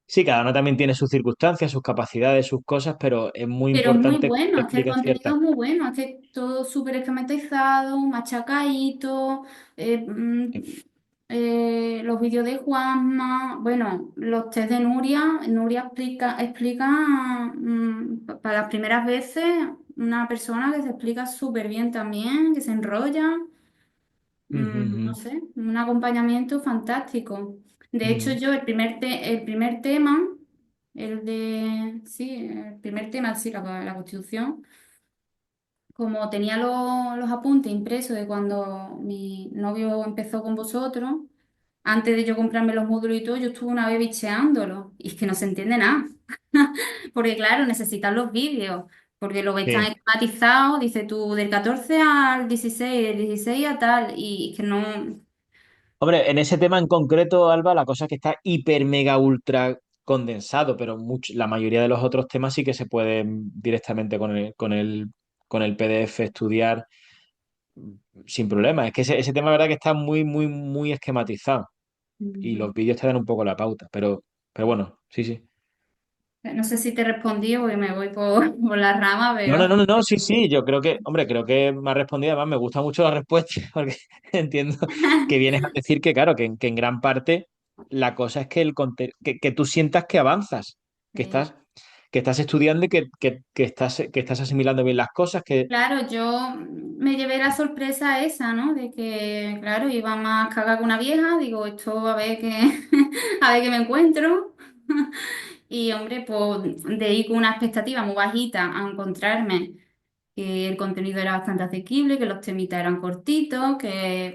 Sí, cada uno también tiene sus circunstancias, sus capacidades, sus cosas, pero es muy Pero es muy importante que te bueno, es que el expliquen contenido ciertas es muy cosas. bueno, es que todo súper esquematizado, machacadito, eh, mm, los vídeos de Juanma, bueno, los test de Nuria, Nuria explica para las primeras veces una persona que se explica súper bien también, que se enrolla, Ujú, no ujú, sé, un acompañamiento fantástico. De hecho, ujú, yo el primer tema, sí, el primer tema, sí, la Constitución, como tenía los apuntes impresos de cuando mi novio empezó con vosotros, antes de yo comprarme los módulos y todo, yo estuve una vez bicheándolo y es que no se entiende nada. Porque claro, necesitan los vídeos, porque lo ves tan sí. esquematizado, dice tú del 14 al 16, del 16 a tal, y es que no. Hombre, en ese tema en concreto, Alba, la cosa es que está hiper, mega, ultra condensado, pero la mayoría de los otros temas sí que se pueden directamente con el PDF estudiar sin problema. Es que ese tema, la verdad, que está muy, muy, muy esquematizado y Ujú. los vídeos te dan un poco la pauta, pero bueno, sí, sí. No sé si te respondí porque me voy por la rama, No, no, pero no, no, no, sí, sí, yo creo que, hombre, creo que me ha respondido, además me gusta mucho la respuesta, porque entiendo que vienes a decir que, claro, que en gran parte la cosa es que, que tú sientas que avanzas, que sí. estás, que estás estudiando y que estás asimilando bien las cosas, que... Claro, yo me llevé la sorpresa esa, ¿no? De que, claro, iba más cagada que una vieja. Digo, esto a ver qué, a ver qué me encuentro. Y hombre, pues de ir con una expectativa muy bajita a encontrarme que el contenido era bastante asequible, que los temitas eran cortitos, que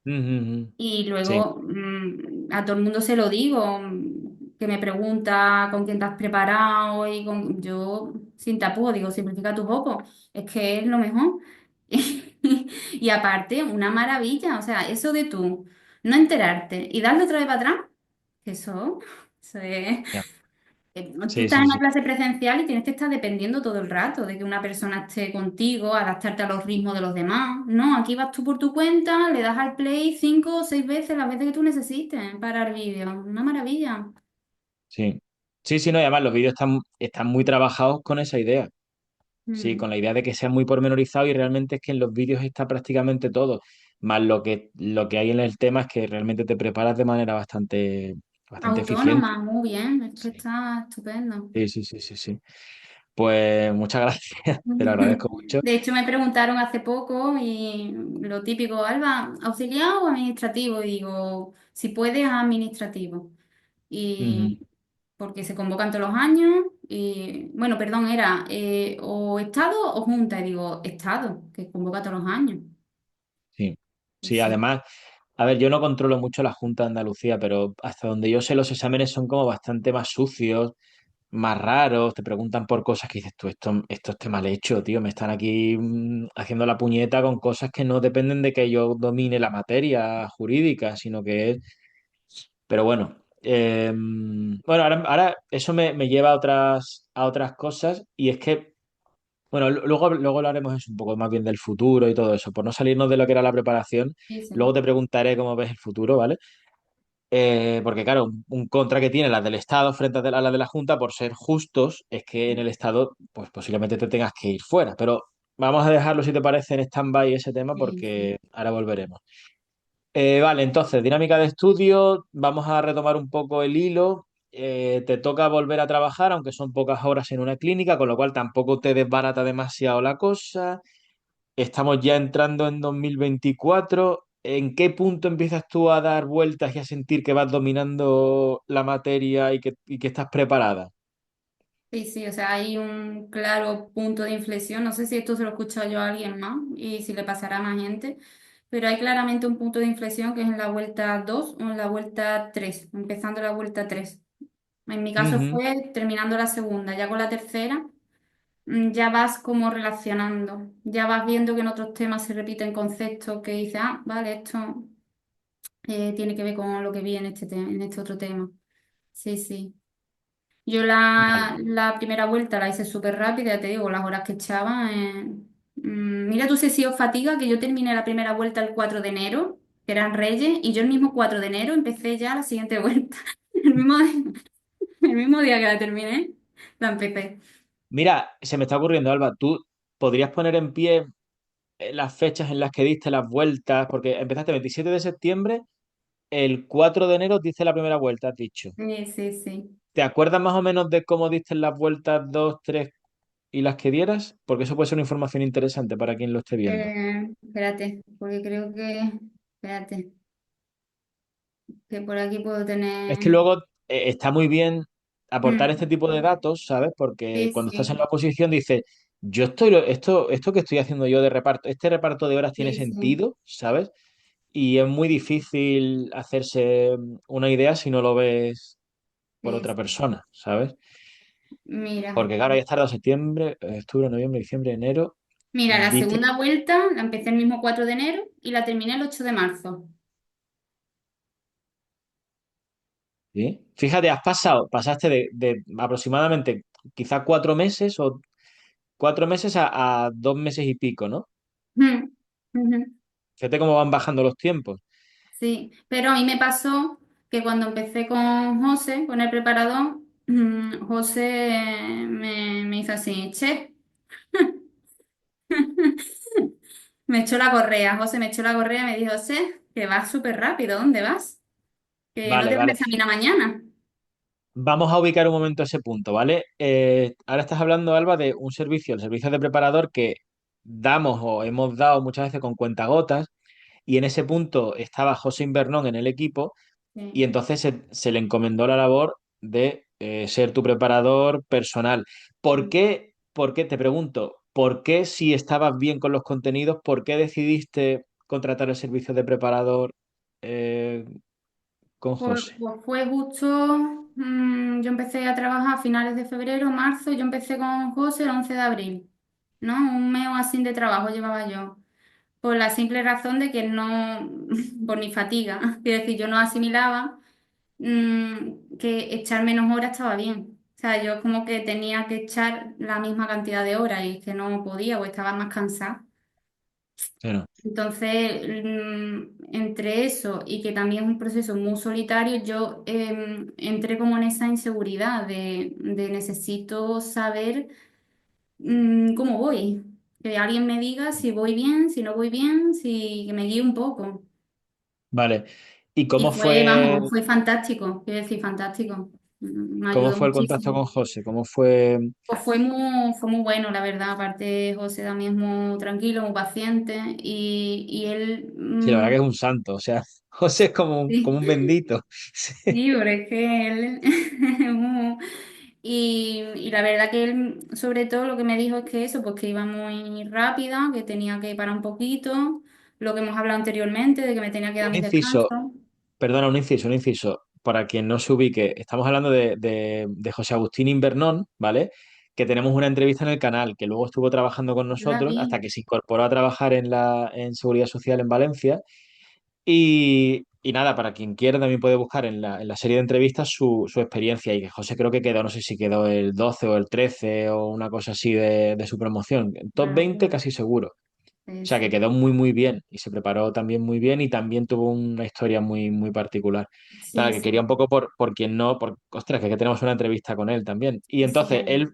Ujú, ujú. y Sí, luego a todo el mundo se lo digo, que me pregunta con quién te has preparado y yo sin tapujos digo, simplifica tu poco, es que es lo mejor. Y aparte, una maravilla, o sea, eso de tú no enterarte y darle otra vez para atrás, que eso es. ya. Tú Sí, estás en sí, una sí, clase presencial y tienes que estar dependiendo todo el rato de que una persona esté contigo, adaptarte a los ritmos de los demás. No, aquí vas tú por tu cuenta, le das al play 5 o 6 veces las veces que tú necesites para el vídeo. Una maravilla. sí. Sí, sí, no, y además los vídeos están muy trabajados con esa idea. Sí, Mm. con la idea de que sea muy pormenorizado y realmente es que en los vídeos está prácticamente todo. Más lo que hay en el tema es que realmente te preparas de manera bastante, bastante eficiente. Autónoma, muy bien, es que Sí, está estupendo. sí, sí, sí, sí, sí. Pues muchas gracias, te lo agradezco mucho. De hecho, me preguntaron hace poco y lo típico, Alba, ¿auxiliar o administrativo? Y digo, si puedes, administrativo. Ujú, Y porque se convocan todos los años y, bueno, perdón, era o Estado o Junta. Y digo, Estado, que convoca todos los años. sí, Y sí, sí, además, a ver, yo no controlo mucho la Junta de Andalucía, pero hasta donde yo sé los exámenes son como bastante más sucios, más raros, te preguntan por cosas que dices tú, esto está mal hecho, tío, me están aquí haciendo la puñeta con cosas que no dependen de que yo domine la materia jurídica, sino que es... Pero bueno, bueno, ahora eso me lleva a otras cosas y es que, bueno, luego hablaremos eso un poco más bien del futuro y todo eso, por no salirnos de lo que era la preparación, sí, sí, luego te preguntaré cómo ves el futuro, ¿vale? Porque claro, un contra que tiene las del Estado frente a la de la Junta, por ser justos, es que en el Estado, pues posiblemente te tengas que ir fuera. Pero vamos a dejarlo, si te parece, en stand-by ese tema, sí, sí. porque ahora volveremos. Vale, entonces, dinámica de estudio, vamos a retomar un poco el hilo. Te toca volver a trabajar, aunque son pocas horas en una clínica, con lo cual tampoco te desbarata demasiado la cosa. Estamos ya entrando en 2024. ¿en qué punto empiezas tú a dar vueltas y a sentir que vas dominando la materia y que estás preparada? Sí, sí, o sea, hay un claro punto de inflexión. No sé si esto se lo he escuchado yo a alguien más y si le pasará a más gente, pero hay claramente un punto de inflexión que es en la vuelta 2 o en la vuelta 3, empezando la vuelta 3. En mi caso Ujú. fue terminando la segunda, ya con la tercera ya vas como relacionando, ya vas viendo que en otros temas se repiten conceptos que dices, ah, vale, esto tiene que ver con lo que vi en en este otro tema. Sí, sí. Yo Vale. la primera vuelta la hice súper rápida, ya te digo, las horas que echaba. Mira tú si os fatiga que yo terminé la primera vuelta el 4 de enero, que eran Reyes, y yo el mismo 4 de enero empecé ya la siguiente vuelta. El mismo, el mismo día que la terminé, la empecé. Mira, se me está ocurriendo, Alba, tú podrías poner en pie las fechas en las que diste las vueltas, porque empezaste el 27 de septiembre, el 4 de enero diste la primera vuelta, has dicho. Sí, sí, sí. ¿Te acuerdas más o menos de cómo diste las vueltas 2, 3 y las que dieras? Porque eso puede ser una información interesante para quien lo esté viendo. Espérate, porque creo que, espérate, que por aquí puedo Es que tener. luego está muy bien aportar este Mm, tipo de datos, ¿sabes? Porque sí, cuando estás en sí, la oposición dices, yo estoy, esto que estoy haciendo yo de reparto, este reparto de horas tiene sí, sí, sentido, ¿sabes? Y es muy difícil hacerse una idea si no lo ves por sí, otra sí. persona, ¿sabes? Mira. Porque claro, ya está septiembre, octubre, noviembre, diciembre, enero. Mira, la Diste, segunda vuelta la empecé el mismo 4 de enero y la terminé el 8 de marzo. ¿sí? Fíjate, pasaste de aproximadamente quizá 4 meses o 4 meses a 2 meses y pico, ¿no? Mm, ujú. Fíjate cómo van bajando los tiempos. Sí, pero a mí me pasó que cuando empecé con José, con el preparador, José me hizo así, che, me echó la correa, José me echó la correa y me dijo, José, que vas súper rápido, ¿dónde vas? Que no Vale, te van a vale. examinar mañana. Vamos a ubicar un momento ese punto, ¿vale? Ahora estás hablando, Alba, de un servicio, el servicio de preparador que damos o hemos dado muchas veces con cuentagotas, y en ese punto estaba José Invernón en el equipo, y Sí. entonces se le encomendó la labor de ser tu preparador personal. Te pregunto, ¿por qué si estabas bien con los contenidos, por qué decidiste contratar el servicio de preparador eh, con José? Pues fue justo, yo empecé a trabajar a finales de febrero, marzo, y yo empecé con José el 11 de abril, ¿no? Un mes o así de trabajo llevaba yo, por la simple razón de que no, por mi fatiga, quiero decir, yo no asimilaba que echar menos horas estaba bien. O sea, yo como que tenía que echar la misma cantidad de horas y es que no podía o estaba más cansada. Claro. Entonces, entre eso y que también es un proceso muy solitario, yo entré como en esa inseguridad de necesito saber cómo voy. Que alguien me diga si voy bien, si no voy bien, si que me guíe un poco. Vale. ¿Y Y fue, vamos, fue fantástico, quiero decir, fantástico. Me cómo ayudó fue el contacto muchísimo. con José? ¿Cómo fue? Pues fue muy bueno, la verdad. Aparte, José también es muy tranquilo, muy paciente y él, Sí, la verdad que es un santo. O sea, José es como sí. un bendito. Sí. Sí, pero es que él... Y la verdad que él, sobre todo, lo que me dijo es que eso, pues que iba muy rápida, que tenía que parar un poquito, lo que hemos hablado anteriormente, de que me tenía que dar Un mis inciso, descansos. perdona, un inciso. Para quien no se ubique, estamos hablando de José Agustín Invernón, ¿vale? Que tenemos una entrevista en el canal, que luego estuvo trabajando con Yo la nosotros hasta vi. que se incorporó a trabajar en Seguridad Social en Valencia. Y nada, para quien quiera también puede buscar en la serie de entrevistas su experiencia. Y que José creo que quedó, no sé si quedó el 12 o el 13 o una cosa así de su promoción. Top Una 20 locura. casi seguro. O sea, que Sí, quedó muy, muy bien y se preparó también muy bien y también tuvo una historia muy, muy particular. Nada, sí, que quería un sí, poco por quien no, ostras, que aquí tenemos una entrevista con él también. Y sí. entonces él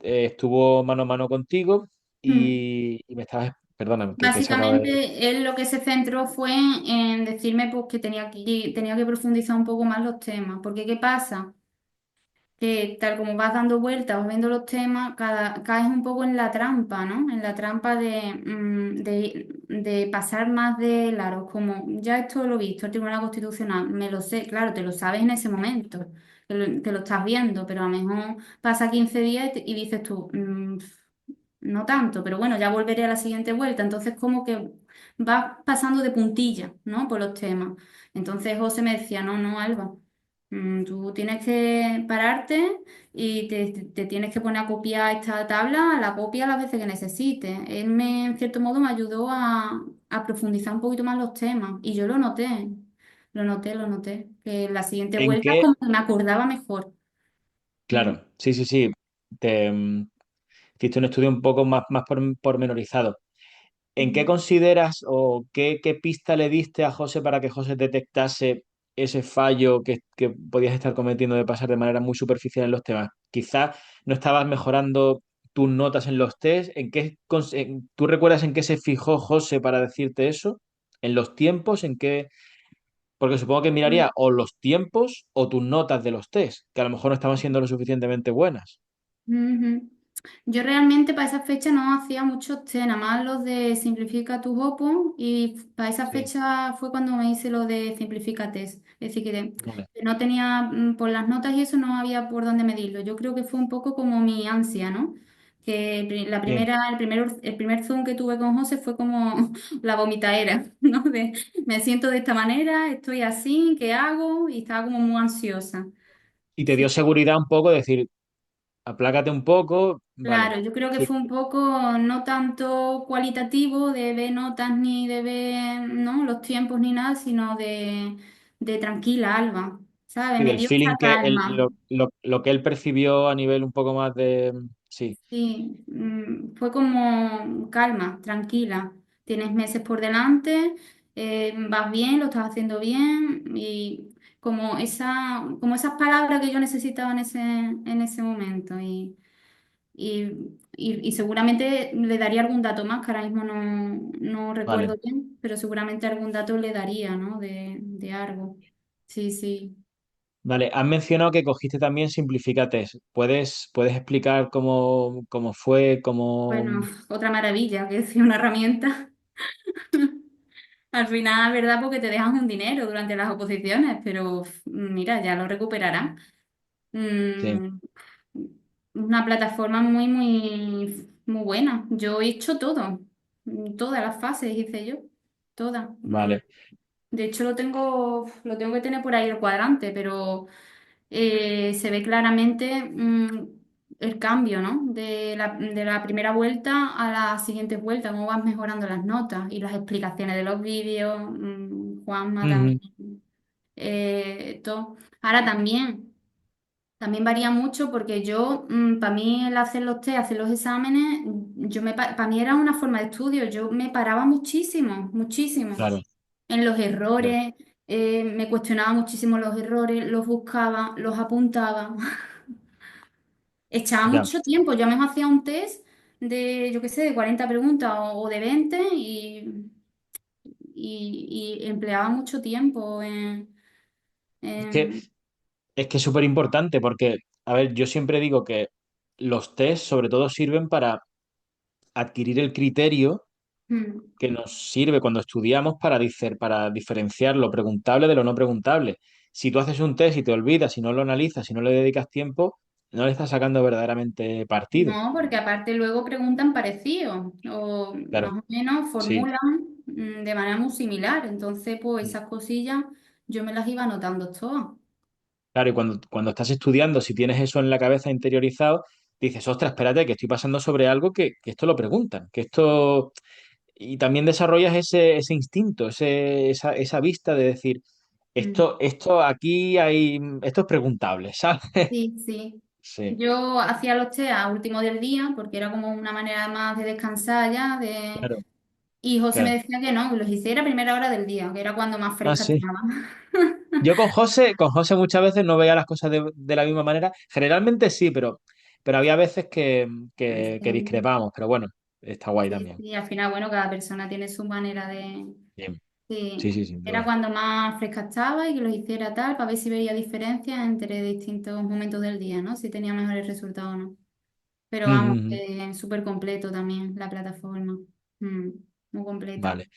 estuvo mano a mano contigo Mm. y me estabas, perdóname, que se acaba de... Básicamente, él lo que se centró fue en decirme pues, que tenía que profundizar un poco más los temas. Porque, ¿qué pasa? que tal como vas dando vueltas, vas viendo los temas, caes un poco en la trampa, ¿no? En la trampa de pasar más de largo, como ya esto lo he visto, el Tribunal Constitucional, me lo sé, claro, te lo sabes en ese momento, te lo estás viendo, pero a lo mejor pasa 15 días y dices tú, no tanto, pero bueno, ya volveré a la siguiente vuelta, entonces como que vas pasando de puntilla, ¿no? Por los temas. Entonces José me decía, no, no, Alba. Tú tienes que pararte y te tienes que poner a copiar esta tabla, la copia las veces que necesites. Él en cierto modo, me ayudó a profundizar un poquito más los temas y yo lo noté, que en la siguiente ¿En vuelta qué? como que me acordaba mejor. Mm, Claro, sí, sí, sí. Te, hiciste un estudio un poco más pormenorizado. ¿En qué mm, consideras o qué pista le diste a José para que José detectase ese fallo que podías estar cometiendo de pasar de manera muy superficial en los temas? Quizás no estabas mejorando tus notas en los test. ¿Tú recuerdas en qué se fijó José para decirte eso? ¿En los tiempos? ¿En qué? Porque supongo que miraría o los tiempos o tus notas de los test, que a lo mejor no estaban siendo lo suficientemente buenas. ujú. Yo realmente para esa fecha no hacía muchos test, nada más los de Simplifica tu Hopo y para esa Sí, fecha fue cuando me hice lo de Simplifica Test. Es decir, vale. que no tenía, por las notas y eso no había por dónde medirlo. Yo creo que fue un poco como mi ansia, ¿no? Que Sí. el primer Zoom que tuve con José fue como la vomitaera, ¿no? De me siento de esta manera, estoy así, ¿qué hago? Y estaba como muy ansiosa. Y te dio Sí. seguridad un poco, decir, aplácate un poco, vale. Claro, yo creo que Sí, fue un poco no tanto cualitativo de ver notas ni de ver, ¿no? Los tiempos ni nada, sino de tranquila, Alba, ¿sabes? sí, Me del dio esa feeling que calma. lo que él percibió a nivel un poco más de... Sí, Sí, fue como calma, tranquila. Tienes meses por delante, vas bien, lo estás haciendo bien y como esas palabras que yo necesitaba en ese momento. Y, y seguramente le daría algún dato más, que ahora mismo no recuerdo vale. bien, pero seguramente algún dato le daría, ¿no? De algo. Sí, sí. Vale, has mencionado que cogiste también Simplifícate. ¿Puedes explicar cómo fue, cómo... Bueno, otra maravilla, que es una herramienta. Al final, ¿verdad? Porque te dejan un dinero durante las oposiciones, pero mira, ya lo recuperarán. Sí, Mm, una plataforma muy buena. Yo he hecho todo, todas las fases hice yo, todas. vale. De hecho, lo tengo que tener por ahí el cuadrante, pero se ve claramente el cambio, ¿no? De la primera vuelta a la siguiente vuelta, cómo vas mejorando las notas y las explicaciones de los vídeos, Juanma también, Ujú. todo. Ahora también varía mucho porque yo, para mí el hacer los test, hacer los exámenes, para mí era una forma de estudio, yo me paraba muchísimo, muchísimo Claro, en los ya, errores, me cuestionaba muchísimo los errores, los buscaba, los apuntaba. Echaba ya. mucho tiempo, yo a mejor hacía un test de, yo qué sé, de 40 preguntas o de 20 y empleaba mucho tiempo Es que en- es que es súper importante porque, a ver, yo siempre digo que los test sobre todo sirven para adquirir el criterio mm, que nos sirve cuando estudiamos para diferenciar lo preguntable de lo no preguntable. Si tú haces un test y te olvidas, si no lo analizas, si no le dedicas tiempo, no le estás sacando verdaderamente partido. no, porque aparte luego preguntan parecido o Claro, más o menos sí. formulan de manera muy similar. Entonces, pues esas cosillas yo me las iba anotando todas. Claro, y cuando estás estudiando, si tienes eso en la cabeza interiorizado, dices, ostras, espérate, que estoy pasando sobre algo que esto lo preguntan, que esto... Y también desarrollas ese instinto, esa vista de decir, Mm. esto aquí hay, esto es preguntable, ¿sabes? Sí, sí. Sí, Yo hacía los test a último del día porque era como una manera más de descansar ya, claro, y José me claro. decía que no, que los hiciera a primera hora del día, que era cuando más Ah, fresca sí. estaba. Yo con José muchas veces no veía las cosas de la misma manera. Generalmente sí, pero había veces que Sí, discrepábamos, pero bueno, está guay sí, también. sí, al final, bueno, cada persona tiene su manera Bien. Sí, Sí, sí, sin era duda. cuando más fresca estaba y que los hiciera tal, para ver si veía diferencias entre distintos momentos del día, ¿no? Si tenía mejores resultados o no. Pero Ujú, vamos, ujú. súper completo también la plataforma. Mm, muy completa. Vale.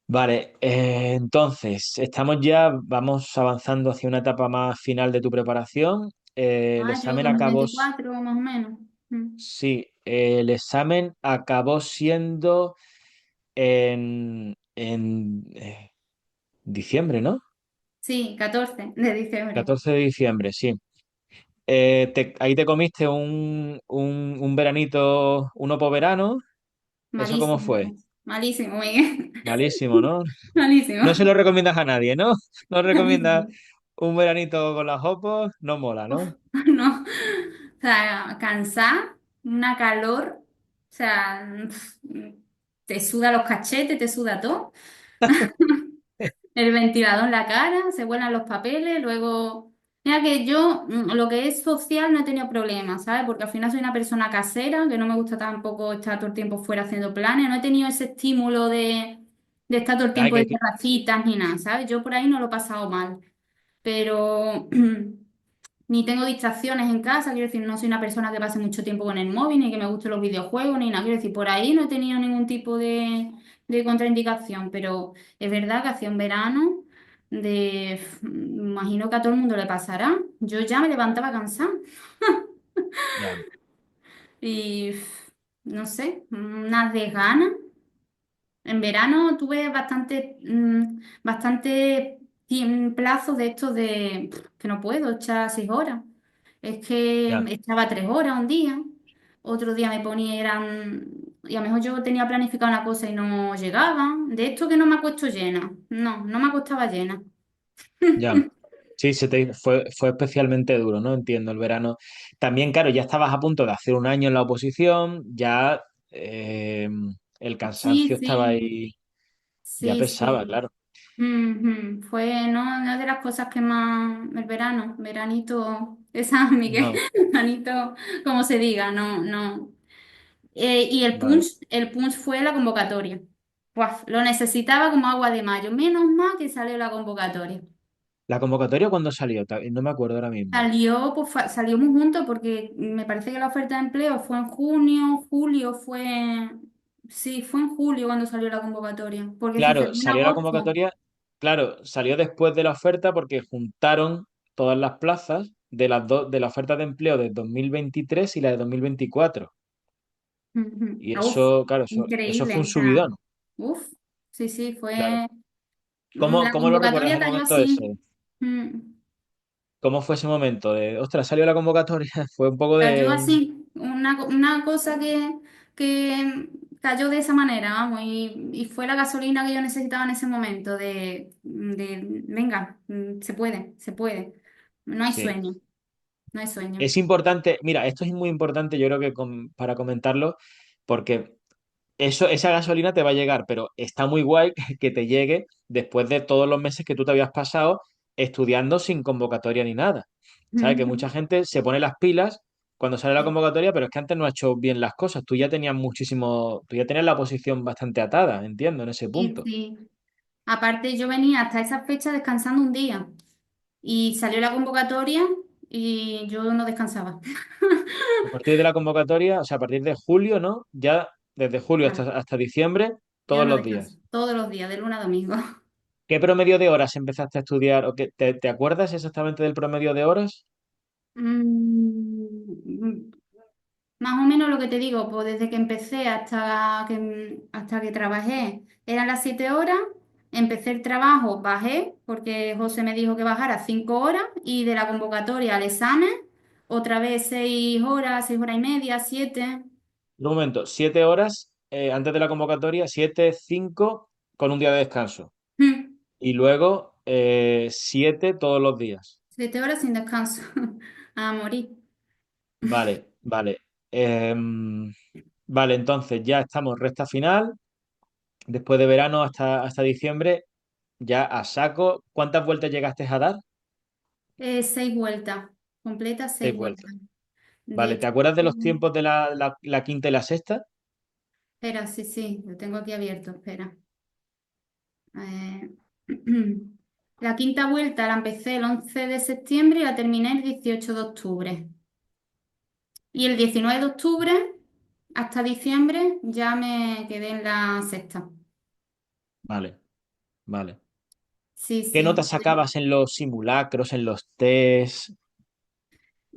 Vale, entonces, estamos ya, vamos avanzando hacia una etapa más final de tu preparación. El Mayo examen acabó, 2024 más o menos. Mm. sí, el examen acabó siendo en diciembre, ¿no? Sí, 14 de diciembre. 14 de diciembre, sí. Ahí te comiste un veranito, uno por verano. ¿Eso cómo fue? Malísimo, malísimo, Miguel. Malísimo, ¿no? No se Malísimo. lo recomiendas a nadie, ¿no? No recomiendas Malísimo. un veranito con las hopos, no mola, Uf, ¿no? no. O sea, cansar, una calor. O sea, te suda los cachetes, te suda todo. El ventilador en la cara, se vuelan los papeles, luego... Mira que yo, lo que es social no he tenido problemas, ¿sabes? Porque al final soy una persona casera, que no me gusta tampoco estar todo el tiempo fuera haciendo planes, no he tenido ese estímulo de estar todo el Ay, tiempo de terracitas ni nada, ¿sabes? Yo por ahí no lo he pasado mal, pero ni tengo distracciones en casa, quiero decir, no soy una persona que pase mucho tiempo con el móvil, ni que me gusten los videojuegos, ni nada, quiero decir, por ahí no he tenido ningún tipo de contraindicación, pero es verdad que hacía un verano imagino que a todo el mundo le pasará, yo ya me levantaba cansada ya, y no sé, unas desganas. En verano tuve bastante plazos de estos de que no puedo echar 6 horas. Es que ya, echaba 3 horas un día, otro día me ponía, y a lo mejor yo tenía planificado una cosa y no llegaba. De esto que no me acuesto llena. No, no me acostaba llena. ya. Sí, fue especialmente duro, ¿no? Entiendo, el verano. También, claro, ya estabas a punto de hacer un año en la oposición, ya eh, el Sí, cansancio estaba sí, ahí, ya sí, pesaba, sí. claro. Ujú. Fue no de las cosas que más, el verano, veranito, esa Miguel, No, veranito, como se diga, no, no. Y vale. el punch fue la convocatoria. Buah, lo necesitaba como agua de mayo. Menos mal que salió la convocatoria. ¿La convocatoria cuándo salió? No me acuerdo ahora mismo. Salió, pues salió muy junto porque me parece que la oferta de empleo fue en junio, julio fue, sí, fue en julio cuando salió la convocatoria, porque se Claro, cerró en salió la agosto. convocatoria, claro, salió después de la oferta porque juntaron todas las plazas de la oferta de empleo de 2023 y la de 2024. Ujú. Y Uf, eso, claro, eso fue un increíble, o sea, subidón, uf, sí, sí, claro. fue, ¿Cómo, la cómo lo recuerdas convocatoria el cayó momento ese? así. Mm. ¿Cómo fue ese momento de, ostras, salió la convocatoria? Fue un poco Cayó de, así, una cosa que cayó de esa manera, vamos, y fue la gasolina que yo necesitaba en ese momento venga, se puede, se puede. No hay sí. sueño, no hay sueño. Es importante, mira, esto es muy importante, yo creo que para comentarlo, porque esa gasolina te va a llegar, pero está muy guay que te llegue después de todos los meses que tú te habías pasado estudiando sin convocatoria ni nada. ¿Sabes? Que mucha Ujú. gente se pone las pilas cuando sale la Sí, convocatoria, pero es que antes no ha hecho bien las cosas. Tú ya tenías la posición bastante atada, entiendo, en ese sí, punto. sí. Aparte, yo venía hasta esa fecha descansando un día y salió la convocatoria y yo no descansaba. A partir de la convocatoria, o sea, a partir de julio, ¿no? Ya desde julio Nada, hasta diciembre, ya todos no los descanso, días. todos los días, de lunes a domingo. ¿Qué promedio de horas empezaste a estudiar? ¿O te acuerdas exactamente del promedio de horas? Mm, Más o menos lo que te digo, pues desde que empecé hasta que trabajé, eran las 7 horas, empecé el trabajo, bajé, porque José me dijo que bajara 5 horas, y de la convocatoria al examen, otra vez 6 horas, 6 horas y media, 7. Un momento, 7 horas antes de la convocatoria, 7, 5 con un día de descanso. Mm, Y luego 7 todos los días. 7 horas sin descanso, a morir. Vale, vale. Vale, entonces ya estamos recta final. Después de verano hasta diciembre, ya a saco. ¿Cuántas vueltas llegaste a dar? 6 vueltas, completas Seis 6 vueltas. vueltas. De Vale, ¿te hecho, acuerdas de los tiempos de la quinta y la sexta? espera, sí, sí, lo tengo aquí abierto, espera. Eh, la quinta vuelta la empecé el 11 de septiembre y la terminé el 18 de octubre. Y el 19 de octubre hasta diciembre ya me quedé en la sexta. Vale, vale. Sí, ¿Qué sí. notas sacabas en los simulacros, en los test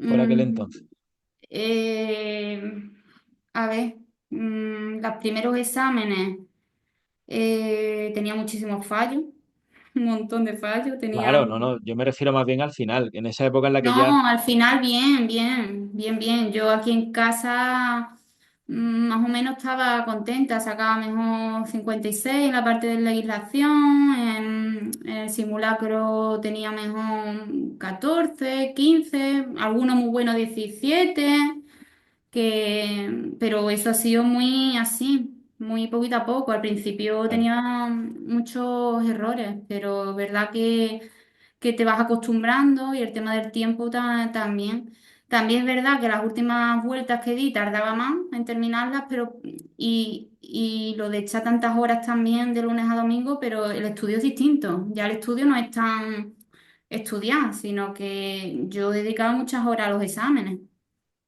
por aquel Mm, entonces? eh, a ver, los primeros exámenes tenía muchísimos fallos, un montón de fallos. Tenía. Claro, no, no, yo me refiero más bien al final, en esa época en la que ya, No, al final bien, bien, bien, bien. Yo aquí en casa más o menos estaba contenta, sacaba mejor 56 en la parte de legislación, en el simulacro tenía mejor 14, 15, algunos muy buenos 17 pero eso ha sido muy así, muy poquito a poco. Al principio claro, tenía muchos errores, pero verdad que te vas acostumbrando y el tema del tiempo también. También es verdad que las últimas vueltas que di tardaba más en terminarlas, pero y lo de echar tantas horas también de lunes a domingo, pero el estudio es distinto. Ya el estudio no es tan estudiar, sino que yo dedicaba muchas horas a los exámenes.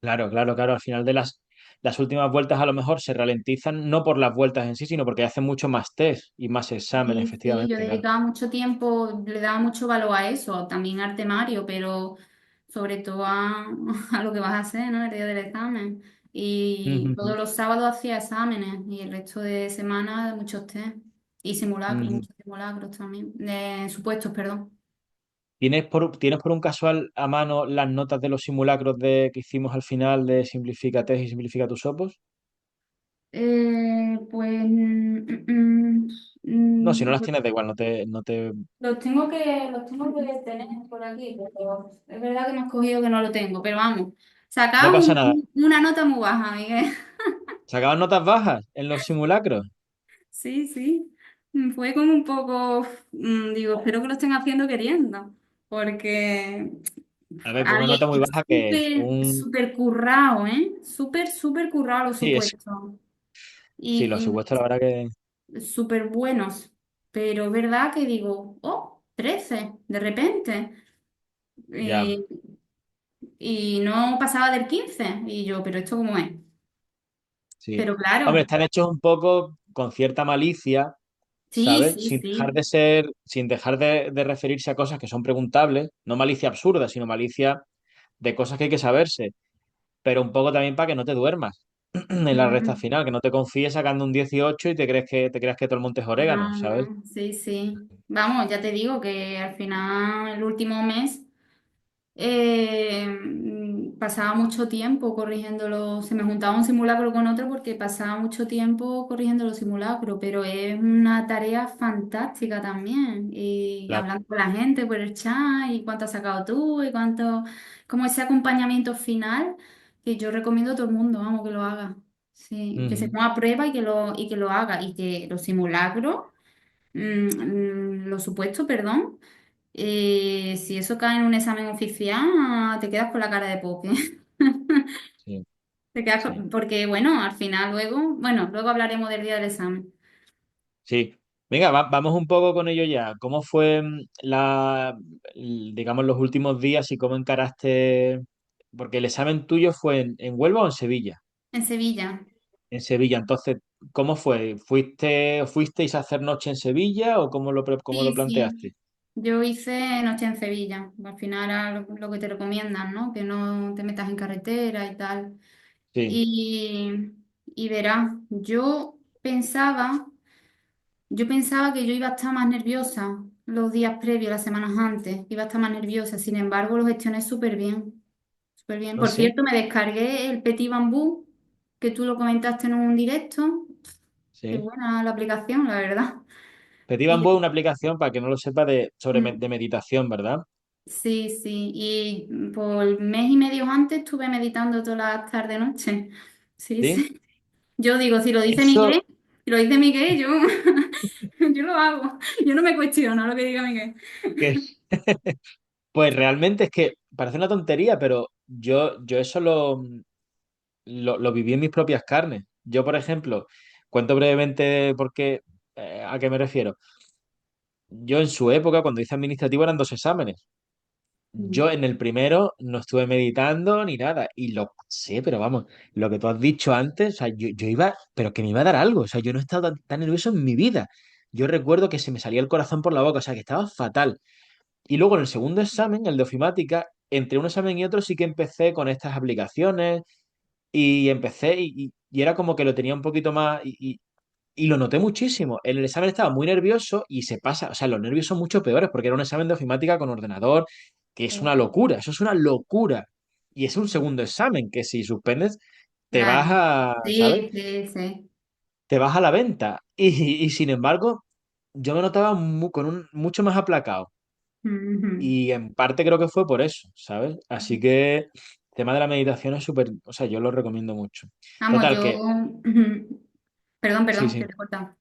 claro, claro, claro, al final de las últimas vueltas a lo mejor se ralentizan no por las vueltas en sí, sino porque hacen mucho más test y más exámenes, Sí, sí, yo efectivamente, claro. dedicaba mucho tiempo, le daba mucho valor a eso, también al temario, pero sobre todo a lo que vas a hacer, ¿no? El día del examen. Y Ujú, todos los sábados hacía exámenes y el resto de semana muchos test y simulacros, ujú. muchos simulacros también, de supuestos, perdón. ¿Tienes por un casual a mano las notas de los simulacros que hicimos al final de Simplifica Test y Simplifica tus Opos? Pues No, si no las pues tienes, da igual, no te. los tengo que tener por aquí, pero es verdad que me has cogido que no lo tengo, pero vamos, No sacaba pasa nada. una nota muy baja, Miguel. ¿Sacaban notas bajas en los simulacros? Sí, sí. Fue como un poco, digo, espero que lo estén haciendo queriendo, porque, A ver, a pues una ver, nota muy es baja que es súper, un. súper currado, ¿eh? Súper, súper currado los Sí, supuestos. sí, los Y supuestos, la verdad que. súper buenos. Pero es verdad que digo, oh, 13 de repente. Ya, Y, y no pasaba del 15. Y yo, pero ¿esto cómo es? sí. Pero Hombre, claro, están hechos un poco con cierta malicia, sí, ¿sabes? sí, Sin dejar sí. de ser, sin dejar de referirse a cosas que son preguntables, no malicia absurda, sino malicia de cosas que hay que saberse, pero un poco también para que no te duermas en la recta Mm. final, que no te confíes sacando un 18 y te creas que todo el monte es orégano, No, ¿sabes? no, sí, sí. Vamos, ya te digo que al final, el último mes, pasaba mucho tiempo corrigiéndolo. Se me juntaba un simulacro con otro porque pasaba mucho tiempo corrigiendo los simulacros, pero es una tarea fantástica también. Y Claro. hablando con la gente por el chat y cuánto has sacado tú y cuánto, como ese acompañamiento final que yo recomiendo a todo el mundo, vamos, que lo haga. Sí, que se Ujú, ponga a prueba y que lo haga y que los simulacros, los supuestos, perdón, si eso cae en un examen oficial, te quedas con la cara de poke. sí, Te quedas sí. porque, bueno, al final luego hablaremos del día del examen. Sí, venga, vamos un poco con ello ya. ¿Cómo fue digamos, los últimos días y cómo encaraste? Porque el examen tuyo fue en Huelva o en Sevilla. En Sevilla. En Sevilla, entonces, ¿cómo fue? ¿Fuisteis a hacer noche en Sevilla o cómo lo Sí, sí. planteaste? Yo hice noche en Sevilla. Al final era lo que te recomiendan, ¿no? Que no te metas en carretera y tal. Sí, Y verás, yo pensaba que yo iba a estar más nerviosa los días previos, las semanas antes. Iba a estar más nerviosa. Sin embargo, lo gestioné súper bien. Súper bien. ¿ah, Por sí? cierto, me descargué el Petit Bambú, que tú lo comentaste en un directo. Qué Sí. buena la aplicación, la verdad. Petit Bambú es Y, una aplicación, para que no lo sepa, de mm, meditación, ¿verdad? sí, sí. Y por mes y medio antes estuve meditando todas las tardes noche. Sí, Sí. sí. Yo digo, Eso Si lo dice Miguel, yo, yo lo hago. Yo no me cuestiono lo que diga Miguel. que, pues realmente es que parece una tontería, pero yo eso lo viví en mis propias carnes. Yo, por ejemplo, cuento brevemente a qué me refiero. yo en su época, cuando hice administrativo, eran dos exámenes. Mm. Yo en el primero no estuve meditando ni nada y lo pasé, pero vamos, lo que tú has dicho antes, o sea, yo iba, pero que me iba a dar algo, o sea, yo no he estado tan nervioso en mi vida. Yo recuerdo que se me salía el corazón por la boca, o sea, que estaba fatal. Y luego en el segundo examen, el de ofimática, entre un examen y otro sí que empecé con estas aplicaciones y empecé y era como que lo tenía un poquito más y lo noté muchísimo. En el examen estaba muy nervioso y se pasa, o sea, los nervios son mucho peores porque era un examen de ofimática con ordenador, que es una locura, eso es una locura. Y es un segundo examen que si suspendes te vas Claro. a, ¿sabes? Sí, sí, sí. Te vas a la venta. Y sin embargo, yo me notaba con un mucho más aplacado. Ujú. Y en parte creo que fue por eso, ¿sabes? Así que el tema de la meditación es súper, o sea, yo lo recomiendo mucho. Vamos, Total, yo... que ujú. Perdón, sí, perdón, que sí. te he cortado.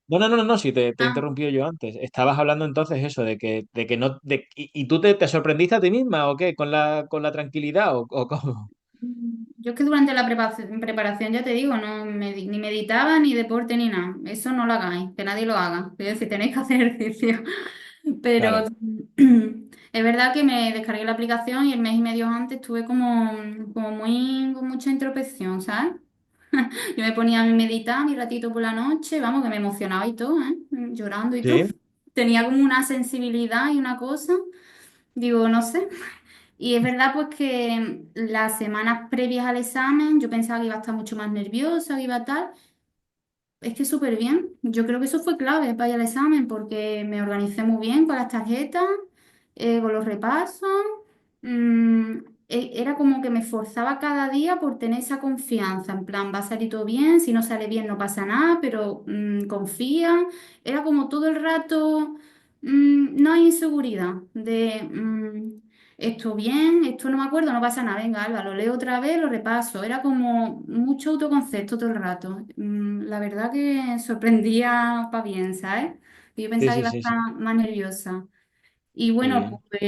No, si te he Ah, interrumpido yo antes. Estabas hablando entonces eso, de que no, y tú te sorprendiste a ti misma o qué, con la tranquilidad o cómo. yo es que durante la preparación, ya te digo, no ni meditaba, ni deporte, ni nada. Eso no lo hagáis, que nadie lo haga. Es decir, tenéis que hacer ejercicio. Pero Claro, es verdad que me descargué la aplicación y el mes y medio antes estuve como muy con mucha introspección, ¿sabes? Yo me ponía a meditar mi ratito por la noche, vamos, que me emocionaba y todo, ¿eh? Llorando y todo. sí, Tenía como una sensibilidad y una cosa, digo, no sé. Y es verdad pues que las semanas previas al examen yo pensaba que iba a estar mucho más nerviosa, que iba a tal. Es que súper bien. Yo creo que eso fue clave para ir al examen porque me organicé muy bien con las tarjetas, con los repasos. Mm, Era como que me esforzaba cada día por tener esa confianza. En plan, va a salir todo bien, si no sale bien no pasa nada, pero confía. Era como todo el rato, no hay inseguridad de esto bien, esto no me acuerdo, no pasa nada. Venga, Alba, lo leo otra vez, lo repaso. Era como mucho autoconcepto todo el rato. La verdad que sorprendía para bien, ¿sabes? Yo sí, pensaba que sí, iba a sí, sí, estar más nerviosa. Y qué bueno, bien. pues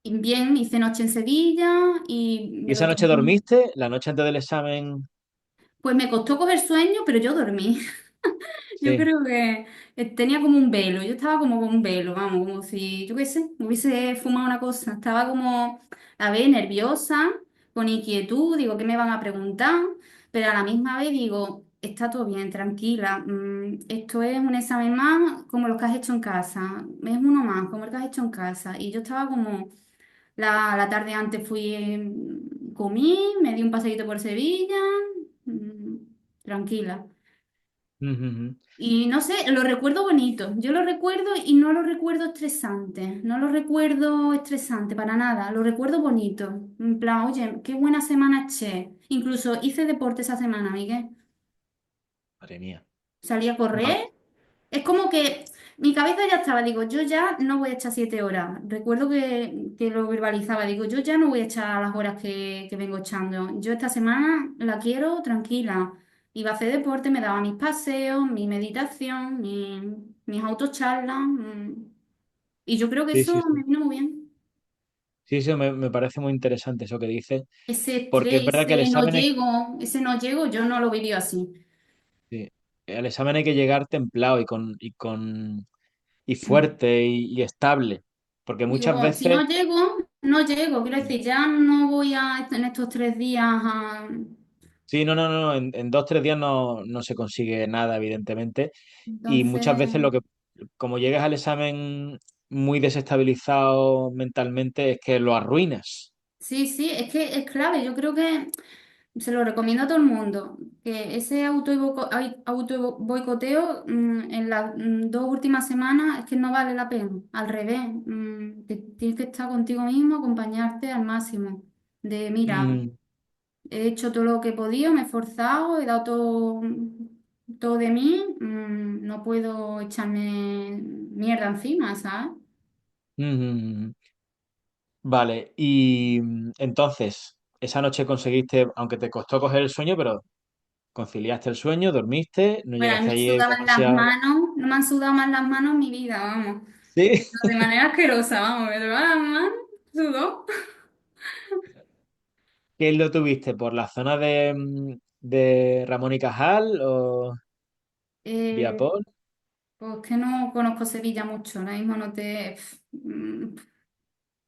bien, hice noche en Sevilla y ¿Y me esa lo noche tomé. dormiste? ¿La noche antes del examen? Pues me costó coger sueño, pero yo dormí. Yo Sí. creo que tenía como un velo, yo estaba como con un velo, vamos, como si, yo qué sé, me hubiese fumado una cosa. Estaba como, a ver, nerviosa, con inquietud, digo, ¿qué me van a preguntar? Pero a la misma vez digo, está todo bien, tranquila. Esto es un examen más como los que has hecho en casa, es uno más, como el que has hecho en casa. Y yo estaba como, la tarde antes fui, comí, me di un paseíto por Sevilla, mm, tranquila. Ujú, ujú. Y no sé, lo recuerdo bonito. Yo lo recuerdo y no lo recuerdo estresante. No lo recuerdo estresante para nada. Lo recuerdo bonito. En plan, oye, qué buena semana eché. Incluso hice deporte esa semana, Miguel. Madre mía. Salí a Bueno, correr. Es como que mi cabeza ya estaba. Digo, yo ya no voy a echar 7 horas. Recuerdo que lo verbalizaba. Digo, yo ya no voy a echar las horas que vengo echando. Yo esta semana la quiero tranquila. Iba a hacer deporte, me daba mis paseos, mi meditación, mis autocharlas. Y yo creo que sí, sí, eso sí. me vino muy bien. Sí, sí, me parece muy interesante eso que dices, Ese porque es estrés, verdad que el examen es, ese no llego, yo no lo viví así. sí, el examen hay que llegar templado y fuerte y estable, porque muchas Digo, si no veces, llego, no llego. Quiero decir, ya no voy a en estos 3 días a... sí, no, en dos, tres días no se consigue nada, evidentemente, y Entonces, muchas veces como llegas al examen muy desestabilizado mentalmente, es que lo arruinas. sí, sí, es que es clave. Yo creo que se lo recomiendo a todo el mundo, que ese auto boicoteo en las 2 últimas semanas es que no vale la pena. Al revés, que tienes que estar contigo mismo, acompañarte al máximo. De, mira, Mm, he hecho todo lo que he podido, me he esforzado, he dado todo de mí, no puedo echarme mierda encima, ¿sabes? mm, mm. Vale, y entonces, esa noche conseguiste, aunque te costó coger el sueño, pero conciliaste el sueño, dormiste, no Bueno, a mí llegaste me allí sudaban las demasiado. manos, no me han sudado más las manos en mi vida, vamos. Sí. Pero de manera asquerosa, vamos, me sudaban las manos, sudó. ¿Qué lo tuviste? ¿Por la zona de Ramón y Cajal o Eh, Viapol? Pues que no conozco Sevilla mucho, ahora mismo no te...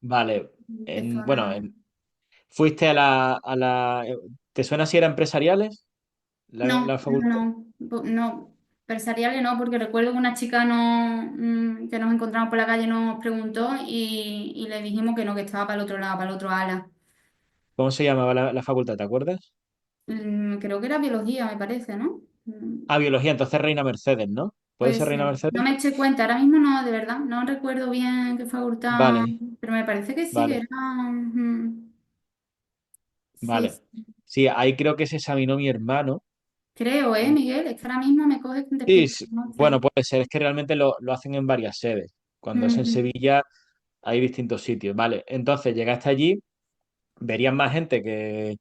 Vale, ¿Qué bueno, zona? fuiste ¿te suena si era empresariales la No, facultad? no, empresariales no, porque recuerdo que una chica no, que nos encontramos por la calle nos preguntó y le dijimos que no, que estaba para el otro lado, para el otro ala. ¿Cómo se llamaba la facultad? ¿Te acuerdas? Creo que era biología, me parece, ¿no? Ah, biología, entonces Reina Mercedes, ¿no? ¿Puede Puede ser Reina ser. No Mercedes? me eché cuenta, ahora mismo no, de verdad, no recuerdo bien qué facultad, Vale, pero me parece que sí, que vale, era... sí, vale. Sí, ahí creo que se examinó mi hermano. creo, Miguel? Es que ahora mismo me coges Sí, despista, sí, no bueno, sé. puede ser, es que realmente lo hacen en varias sedes. Cuando es en Ujú. Sevilla hay distintos sitios, ¿vale? Entonces llegaste allí, verías más gente que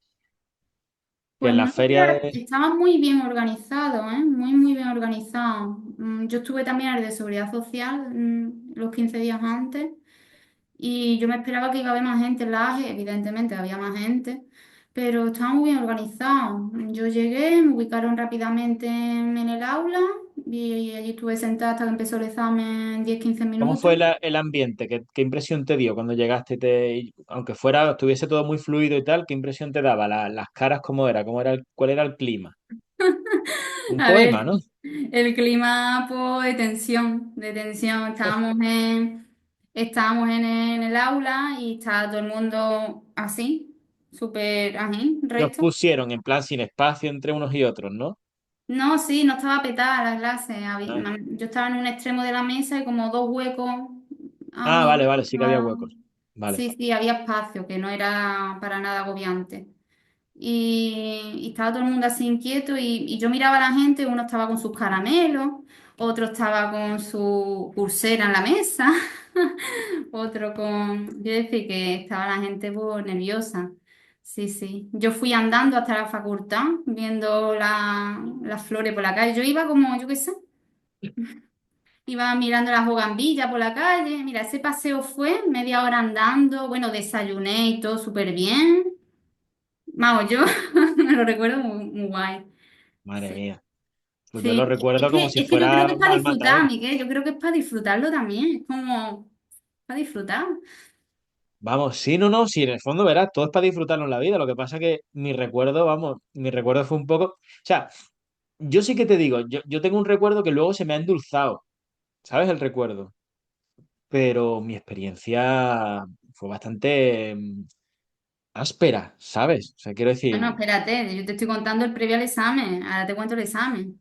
Pues en la no, feria de... estaba muy bien organizado, ¿eh? Muy, muy bien organizado. Yo estuve también en el de seguridad social, los 15 días antes y yo me esperaba que iba a haber más gente en la AGE, evidentemente había más gente, pero estaba muy bien organizado. Yo llegué, me ubicaron rápidamente en el aula y allí estuve sentada hasta que empezó el examen 10-15 ¿Cómo minutos. fue el ambiente? ¿Qué impresión te dio cuando llegaste? Aunque fuera, estuviese todo muy fluido y tal, ¿qué impresión te daba? Las caras, ¿cómo era? ¿Cuál era el clima? Un A ver, poema, ¿no? el clima pues, de tensión, de tensión. Estábamos en el aula y estaba todo el mundo así, súper así, Que os recto. pusieron en plan sin espacio entre unos y otros, ¿no? No, sí, no estaba petada la clase. Ah, Yo estaba en un extremo de la mesa y como dos huecos a ah, mi... vale, vale, sí que había huecos. Vale. Sí, sí, había espacio, que no era para nada agobiante. Y estaba todo el mundo así inquieto y yo miraba a la gente, uno estaba con sus caramelos, otro estaba con su pulsera en la mesa, otro con... Yo decía que estaba la gente pues, nerviosa. Sí, sí. Yo fui andando hasta la facultad, viendo las flores por la calle. Yo iba como, yo qué sé, iba mirando las bugambillas por la calle. Mira, ese paseo fue media hora andando, bueno, desayuné y todo súper bien. Vamos, yo me lo recuerdo muy, muy guay. Madre Sí, mía. Pues yo lo sí. recuerdo como si Es que yo creo fuera que es para al disfrutar, matadero. Miguel. Yo creo que es para disfrutarlo también. Es como para disfrutar. Vamos, sí, no, no, sí, en el fondo verás, todo es para disfrutarnos la vida. Lo que pasa que mi recuerdo, vamos, mi recuerdo fue un poco. O sea, yo sí que te digo, yo tengo un recuerdo que luego se me ha endulzado, ¿sabes? El recuerdo. Pero mi experiencia fue bastante áspera, ¿sabes? O sea, quiero Bueno, decir. espérate, yo te estoy contando el previo al examen. Ahora te cuento el examen.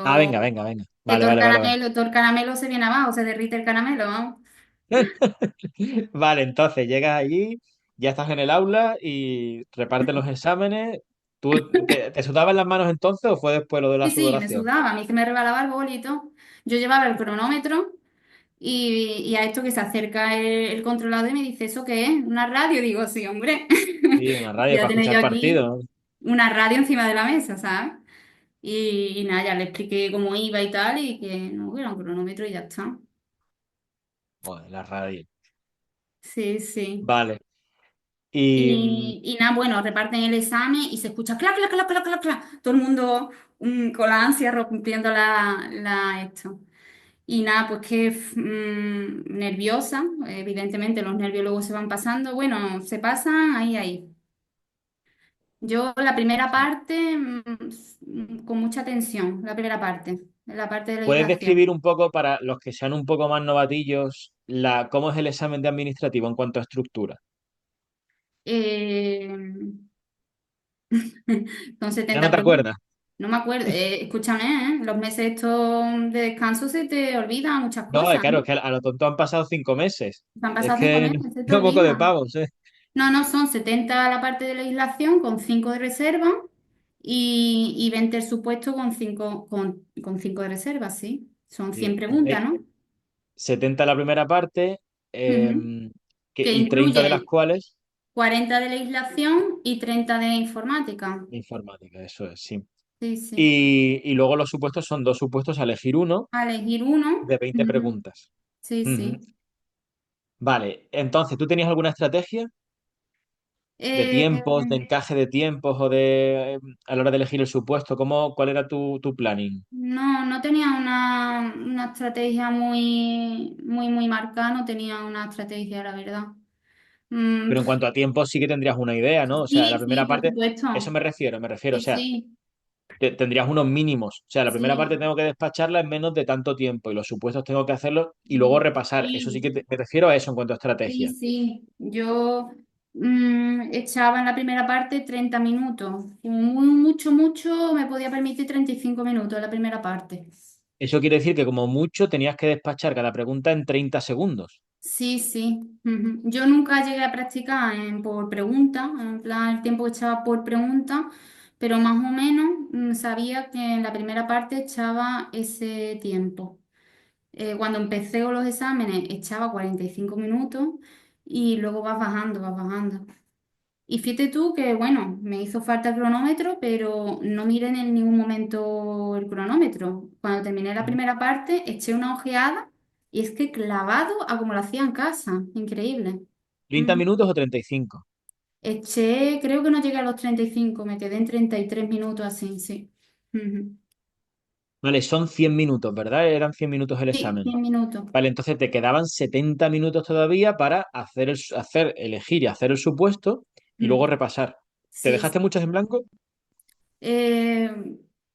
Ah, venga, venga, venga. Que Vale, vale, vale, vale. todo el caramelo se viene abajo, se derrite el caramelo, vamos. Vale, entonces llegas allí, ya estás en el aula y reparten los exámenes. ¿Tú te sudaban las manos entonces o fue después lo de la Sí, sí, me sudoración? sudaba, a mí se me rebalaba el bolito. Yo llevaba el cronómetro y a esto que se acerca el controlador y me dice, ¿eso qué es? ¿Una radio? Digo, sí, hombre. Sí, una radio Voy a para tener escuchar yo aquí partidos. una radio encima de la mesa, ¿sabes? Y nada, ya le expliqué cómo iba y tal, y que no, que era un cronómetro y ya está. Joder, la radio. Sí, sí. Vale. Y Y nada, bueno, reparten el examen y se escucha clac, clac, clac, clac, clac, clac. Todo el mundo con la ansia rompiendo esto. Y nada, pues que nerviosa, evidentemente los nervios luego se van pasando. Bueno, se pasan ahí, ahí. Yo la primera parte, con mucha tensión, la parte de puedes legislación. describir un poco para los que sean un poco más novatillos cómo es el examen de administrativo en cuanto a estructura. Eh, con ¿Ya no 70 te preguntas. acuerdas? No me acuerdo, escúchame, los meses estos de descanso se te olvidan muchas No, cosas, claro, ¿no? es que a lo tonto han pasado 5 meses. Se han Es pasado cinco que meses, se te no poco de olvida. pavos, ¿eh? No, no, son 70 la parte de legislación con 5 de reserva y 20 el supuesto con 5 de reserva, sí. Son 100 Sí. preguntas, ¿no? 70 la primera parte Ujú. Que y 30 de las incluye cuales 40 de legislación y 30 de informática. informática, eso es, sí. Sí, sí. Y luego los supuestos son dos supuestos a elegir uno A elegir uno. de 20 Ujú. preguntas. Sí, Ujú. sí. Vale, entonces, ¿tú tenías alguna estrategia? de Eh, tiempos, de encaje de tiempos o de a la hora de elegir el supuesto? ¿Cuál era tu planning? no, no tenía una estrategia muy marcada, no tenía una estrategia, la verdad. Mm, Pero en cuanto a tiempos sí que tendrías una idea, ¿no? O sea, la sí, sí, primera por parte, eso supuesto. me refiero, o Sí, sea, sí, tendrías unos mínimos. O sea, la primera parte sí. tengo que despacharla en menos de tanto tiempo y los supuestos tengo que hacerlos y luego repasar. Eso sí Sí, que me refiero a eso en cuanto a sí, estrategia. sí. Yo echaba en la primera parte 30 minutos. Como mucho, me podía permitir 35 minutos en la primera parte. Eso quiere decir que como mucho tenías que despachar cada pregunta en 30 segundos. Sí, sí. Ujú. Yo nunca llegué a practicar por pregunta, en plan el tiempo que echaba por pregunta, pero más o menos sabía que en la primera parte echaba ese tiempo. Cuando empecé con los exámenes echaba 45 minutos y luego vas bajando, vas bajando. Y fíjate tú que, bueno, me hizo falta el cronómetro, pero no miré en ningún momento el cronómetro. Cuando terminé la Ujú. primera parte, eché una ojeada y es que clavado a como lo hacía en casa. Increíble. 30 Ujú. minutos o 35. Eché, creo que no llegué a los 35, me quedé en 33 minutos así, sí. Ujú. Vale, son 100 minutos, ¿verdad? Eran 100 minutos el Sí, examen. 100 minutos. Vale, entonces te quedaban 70 minutos todavía para elegir y hacer el supuesto y luego Mm. repasar. ¿Te Sí, dejaste sí. muchos en blanco? Eh,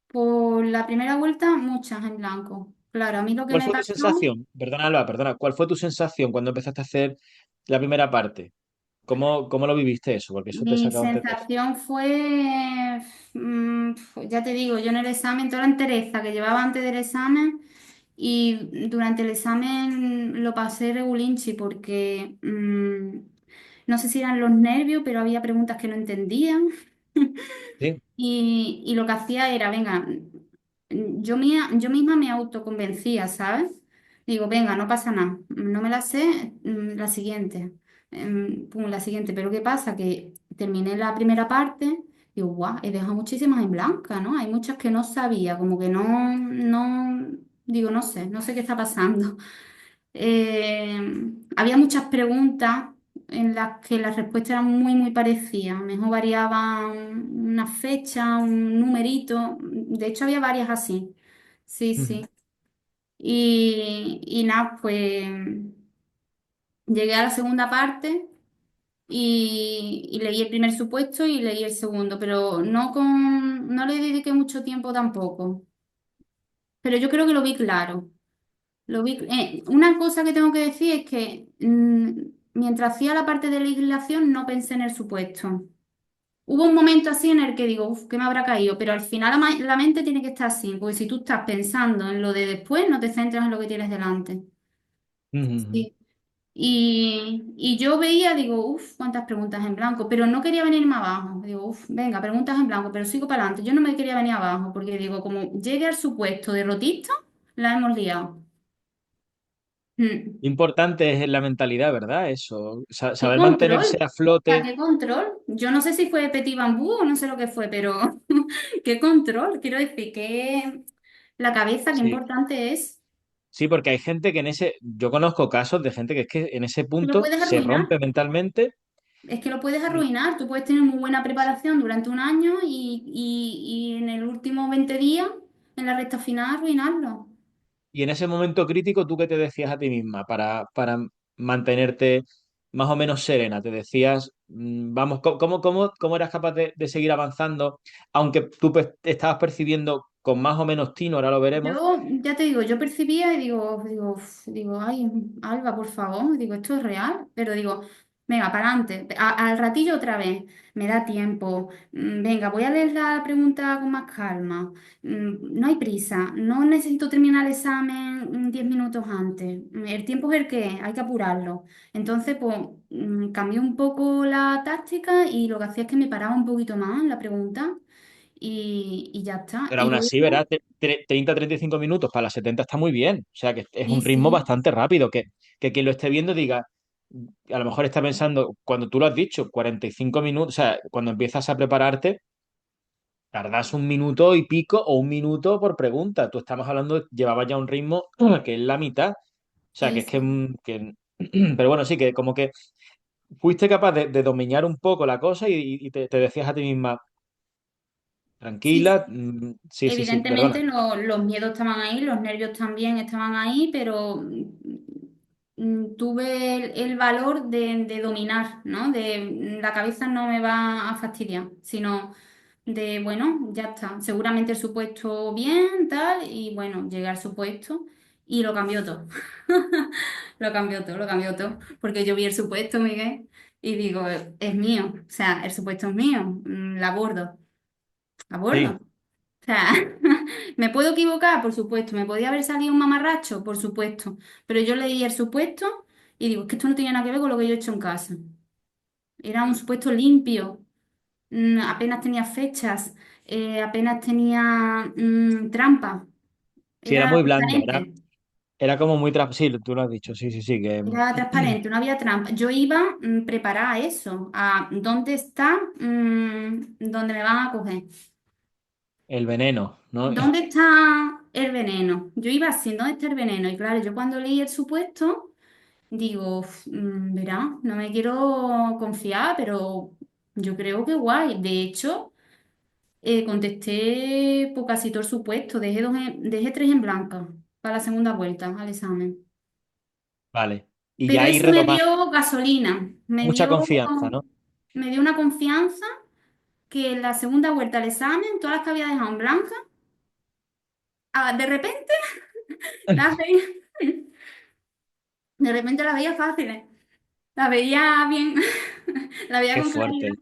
por la primera vuelta, muchas en blanco. Claro, a mí lo que ¿Cuál me fue tu pasó, sensación? Perdona, Alba, perdona. ¿Cuál fue tu sensación cuando empezaste a hacer la primera parte? ¿Cómo lo viviste eso? Porque eso te mi sacaba antes de eso. sensación fue, ya te digo, yo en el examen, toda la entereza que llevaba antes del examen y durante el examen lo pasé regulinchi porque no sé si eran los nervios, pero había preguntas que no entendían. Sí. Y lo que hacía era, venga, yo misma me autoconvencía, ¿sabes? Digo, venga, no pasa nada, no me la sé, la siguiente, pum, la siguiente. Pero ¿qué pasa? Que terminé la primera parte, digo, guau, he dejado muchísimas en blanca, ¿no? Hay muchas que no sabía, como que digo, no sé qué está pasando. Eh, había muchas preguntas en las que las respuestas eran muy parecidas. Mejor variaban una fecha, un numerito. De hecho, había varias así. Sí, Ujú. sí. Y nada, pues llegué a la segunda parte y leí el primer supuesto y leí el segundo, pero no le dediqué mucho tiempo tampoco. Pero yo creo que lo vi claro. Una cosa que tengo que decir es que mientras hacía la parte de legislación no pensé en el supuesto. Hubo un momento así en el que digo, uff, ¿qué me habrá caído? Pero al final la mente tiene que estar así, porque si tú estás pensando en lo de después, no te centras en lo que tienes delante. Ujú, ujú. Sí. Y yo veía, digo, uff, cuántas preguntas en blanco, pero no quería venirme abajo. Digo, uff, venga, preguntas en blanco, pero sigo para adelante. Yo no me quería venir abajo, porque digo, como llegue al supuesto derrotista, la hemos liado. Mm. Importante es la mentalidad, ¿verdad? Eso, ¿Qué saber mantenerse control? a O sea, flote. ¿qué control? Yo no sé si fue Petit Bambú o no sé lo que fue, pero ¿qué control? Quiero decir que la cabeza, qué Sí, importante es. sí, porque hay gente que yo conozco casos de gente que es que en ese Que lo punto puedes se arruinar. rompe mentalmente. Es que lo puedes arruinar. Tú puedes tener muy buena preparación durante un año y en el último 20 días, en la recta final, arruinarlo. Y en ese momento crítico, ¿tú qué te decías a ti misma para mantenerte más o menos serena? Te decías, vamos, ¿cómo eras capaz de seguir avanzando? Aunque tú estabas percibiendo con más o menos tino, ahora lo veremos. Yo, ya te digo, yo percibía y digo, ay, Alba, por favor, digo, esto es real, pero digo, venga, para adelante, al ratillo otra vez, me da tiempo, venga, voy a leer la pregunta con más calma, no hay prisa, no necesito terminar el examen 10 minutos antes, el tiempo es el que es, hay que apurarlo. Entonces, pues, cambié un poco la táctica y lo que hacía es que me paraba un poquito más en la pregunta y ya está. Pero Y aún así, luego... verás, 30-35 minutos para las 70 está muy bien. O sea, que es Sí, un ritmo sí, bastante rápido. Que quien lo esté viendo diga, a lo mejor está pensando, cuando tú lo has dicho, 45 minutos, o sea, cuando empiezas a prepararte, tardas un minuto y pico o un minuto por pregunta. Tú estamos hablando, llevaba ya un ritmo que es la mitad. O sea, sí, que es que, sí. pero bueno, sí, que como que fuiste capaz de dominar un poco la cosa y te decías a ti misma, Sí, tranquila, sí. sí, sí, sí, perdona. Evidentemente los miedos estaban ahí, los nervios también estaban ahí, pero tuve el valor de dominar, ¿no? La cabeza no me va a fastidiar, sino de, bueno, ya está, seguramente el supuesto bien, tal, y bueno, llegué al supuesto y lo cambió todo. Lo cambió todo, lo cambió todo, porque yo vi el supuesto, Miguel, y digo, es mío, o sea, el supuesto es mío, la abordo, abordo. Sí, O sea, ¿me puedo equivocar? Por supuesto. ¿Me podía haber salido un mamarracho? Por supuesto. Pero yo leí el supuesto y digo, es que esto no tiene nada que ver con lo que yo he hecho en casa. Era un supuesto limpio, apenas tenía fechas, apenas tenía trampa. sí, era Era muy blando, transparente. era como muy... Sí, tú lo has dicho, sí, sí, sí, que Era transparente, no había trampa. Yo iba preparada a eso, a dónde está, dónde me van a coger. el veneno, ¿no? ¿Dónde está el veneno? Yo iba así, ¿dónde está el veneno? Y claro, yo cuando leí el supuesto, digo, verá, no me quiero confiar, pero yo creo que guay. De hecho, contesté por casi todo el supuesto, dejé tres en blanco para la segunda vuelta al examen. Vale. Y ya Pero ahí eso me retomaste dio gasolina, mucha confianza, ¿no? me dio una confianza que en la segunda vuelta al examen, todas las que había dejado en blanca, de repente las veía, de repente las veía fáciles. La veía bien, la veía Qué con claridad, fuerte,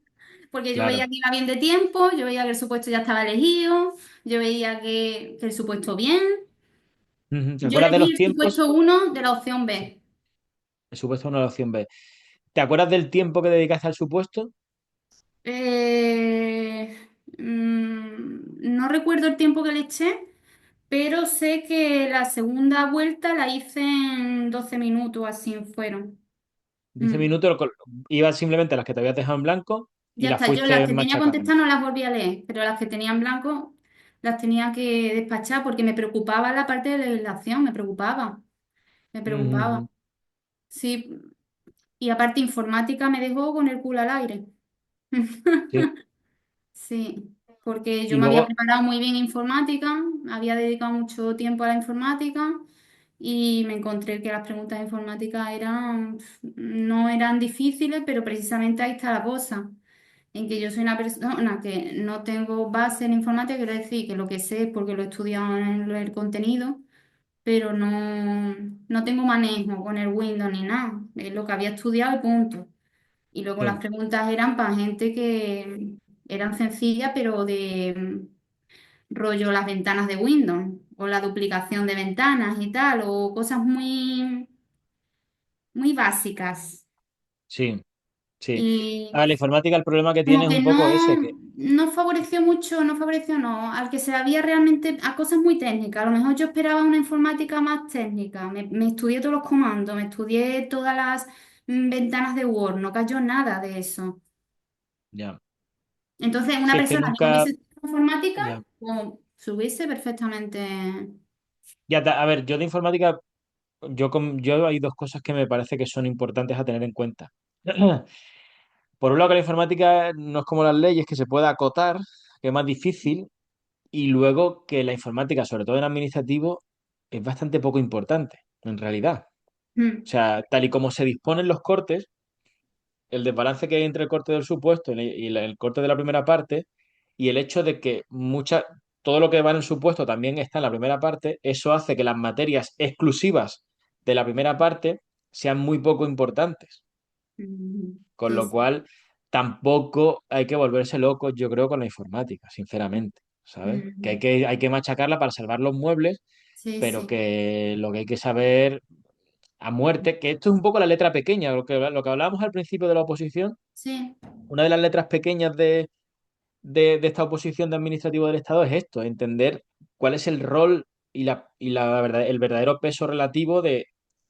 porque yo veía claro. que iba bien de tiempo, yo veía que el supuesto ya estaba elegido, yo veía que el supuesto bien. Ujú. ¿Te Yo acuerdas de elegí los el tiempos? supuesto uno de la opción Sí, B. el supuesto no la opción B. ¿Te acuerdas del tiempo que dedicaste al supuesto? Eh, no recuerdo el tiempo que le eché, pero sé que la segunda vuelta la hice en 12 minutos, así fueron. 10 Mm. minutos, ibas simplemente a las que te habías dejado en blanco y Ya las está, yo las fuiste que tenía machacando. contestadas no las volví a leer, pero las que tenía en blanco las tenía que despachar porque me preocupaba la parte de legislación, me preocupaba, me Ujú, preocupaba. ujú. Sí, y aparte informática me dejó con el culo al aire. Sí. Sí, porque yo Y me había luego, preparado muy bien informática, había dedicado mucho tiempo a la informática y me encontré que las preguntas de informática no eran difíciles, pero precisamente ahí está la cosa, en que yo soy una persona que no tengo base en informática, quiero decir que lo que sé es porque lo he estudiado en el contenido, pero no tengo manejo con el Windows ni nada, es lo que había estudiado y punto. Y luego las sí, preguntas eran para gente que eran sencillas, pero de rollo las ventanas de Windows o la duplicación de ventanas y tal, o cosas muy, muy básicas. sí, sí. A Y ver, la informática el problema que tiene como es que un poco ese, que no favoreció mucho, no favoreció, no, al que se había realmente a cosas muy técnicas. A lo mejor yo esperaba una informática más técnica. Me estudié todos los comandos, me estudié todas las ventanas de Word, no cayó nada de eso. ya. Entonces, una Sí, es que persona que no nunca, hubiese estudiado informática, ya. pues, se hubiese perfectamente. Ya, a ver, yo de informática, yo hay dos cosas que me parece que son importantes a tener en cuenta. Por un lado, que la informática no es como las leyes, que se puede acotar, que es más difícil, y luego que la informática, sobre todo en administrativo, es bastante poco importante, en realidad. O Mm, sea, tal y como se disponen los cortes, el desbalance que hay entre el corte del supuesto y el corte de la primera parte, y el hecho de que todo lo que va en el supuesto también está en la primera parte, eso hace que las materias exclusivas de la primera parte sean muy poco importantes. Con sí, lo sí. cual, tampoco hay que volverse locos, yo creo, con la informática, sinceramente, ¿sabes? Que hay Mm, que, hay que machacarla para salvar los muebles, sí, pero sí. que lo que hay que saber a muerte, que esto es un poco la letra pequeña, lo que hablábamos al principio de la oposición, Sí. una de las letras pequeñas de esta oposición de administrativo del Estado es esto, entender cuál es el rol el verdadero peso relativo de